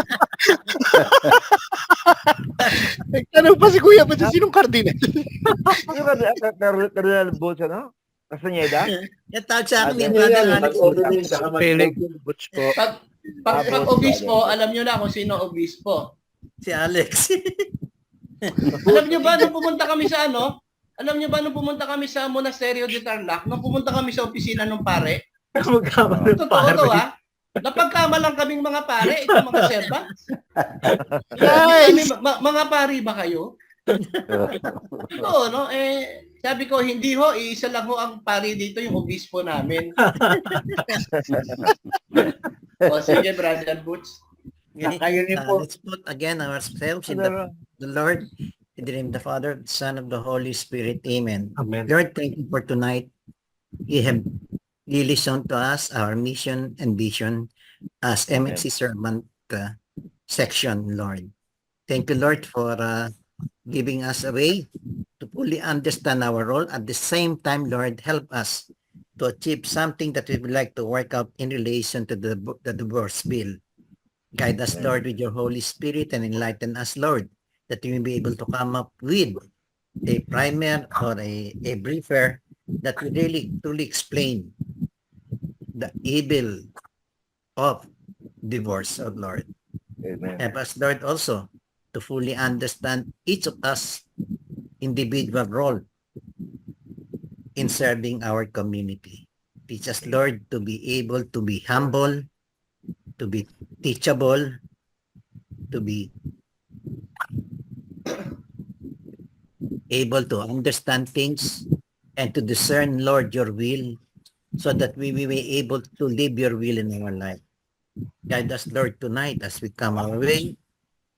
Speaker 1: Nagtanong pa si Kuya ba sinong cardinal?
Speaker 3: Yung Cardinal Butch, Castaneda?
Speaker 4: Yung tawag sa akin ni
Speaker 3: Ano
Speaker 4: Brother
Speaker 5: yan,
Speaker 4: Alex.
Speaker 5: mag-opening, saka
Speaker 1: Felix
Speaker 5: mag-closing.
Speaker 1: Butch po.
Speaker 2: Pag obispo, alam nyo na kung sino obispo.
Speaker 4: Si Alex.
Speaker 2: Alam nyo ba nung pumunta kami sa Monasterio de Tarlac, nung pumunta kami sa opisina ng pare,
Speaker 7: Magkama ng
Speaker 2: totoo to
Speaker 7: pare.
Speaker 2: napagkamalang kaming mga pare, itong mga servants.
Speaker 1: Guys!
Speaker 2: Mga pari ba kayo? Oo, no? Sabi ko, hindi ho, iisa lang ho ang pari dito, yung obispo namin. O, sige, Brother Boots.
Speaker 4: Okay?
Speaker 3: Kayo rin po.
Speaker 4: Let's put again ourselves in the Lord, in the name of the Father, the Son, of the Holy Spirit. Amen.
Speaker 7: Amen.
Speaker 4: Lord, thank you for tonight. You have listened to us, our mission and vision as MNC Servant section, Lord. Thank you, Lord, for giving us a way to fully understand our role. At the same time, Lord, help us to achieve something that we would like to work out in relation to the divorce bill. Guide us, Lord, with your Holy Spirit and enlighten us, Lord, that we may be able to come up with a primer or a briefer that will really truly explain the evil of divorce, oh Lord.
Speaker 3: Amen.
Speaker 4: Help us, Lord, also to fully understand each of us individual role in serving our community. Teach us, Lord, to be able to be humble, to be teachable, to be able to understand things and to discern, Lord, your will so that we may be able to live your will in our life. Guide us, Lord, tonight as we come our way.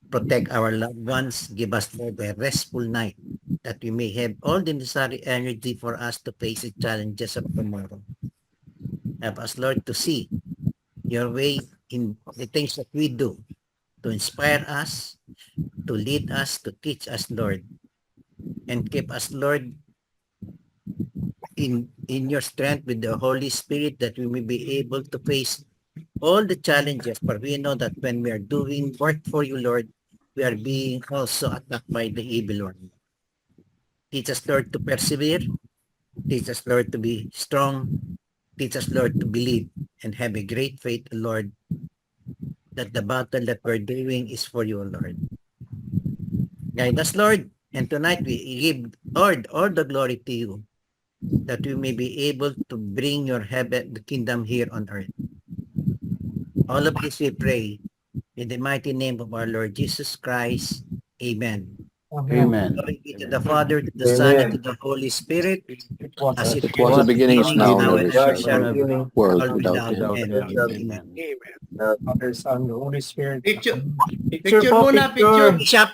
Speaker 4: Protect our loved ones. Give us, Lord, a restful night that we may have all the necessary energy for us to face the challenges of tomorrow. Help us, Lord, to see your way in the things that we do, to inspire us, to lead us, to teach us, Lord, and keep us, Lord, in your strength with the Holy Spirit that we may be able to face all the challenges, for we know that when we are doing work for you, Lord, we are being also attacked by the evil one. Teach us, Lord, to persevere. Teach us, Lord, to be strong. Teach us, Lord, to believe and have a great faith, Lord, that the battle that we're doing is for you, Lord. Guide us, Lord, and tonight we give all the glory to you, that we may be able to bring your heaven, the kingdom here on earth. All of this we pray in the mighty name of our Lord Jesus Christ. Amen.
Speaker 6: Amen.
Speaker 4: Glory be to the Father, to the Son, and to the Holy Spirit, as it
Speaker 6: Was the beginning, is now,
Speaker 4: now,
Speaker 6: and
Speaker 4: and
Speaker 6: ever
Speaker 4: ever
Speaker 6: shall
Speaker 4: shall
Speaker 6: be,
Speaker 4: be,
Speaker 6: world
Speaker 4: world
Speaker 6: without
Speaker 4: without
Speaker 6: end.
Speaker 4: end.
Speaker 6: Amen.
Speaker 1: Amen.
Speaker 7: Father, Son, the Holy Spirit.
Speaker 2: Picture,
Speaker 7: Picture po,
Speaker 2: muna,
Speaker 7: picture.
Speaker 2: picture.
Speaker 4: Bishop,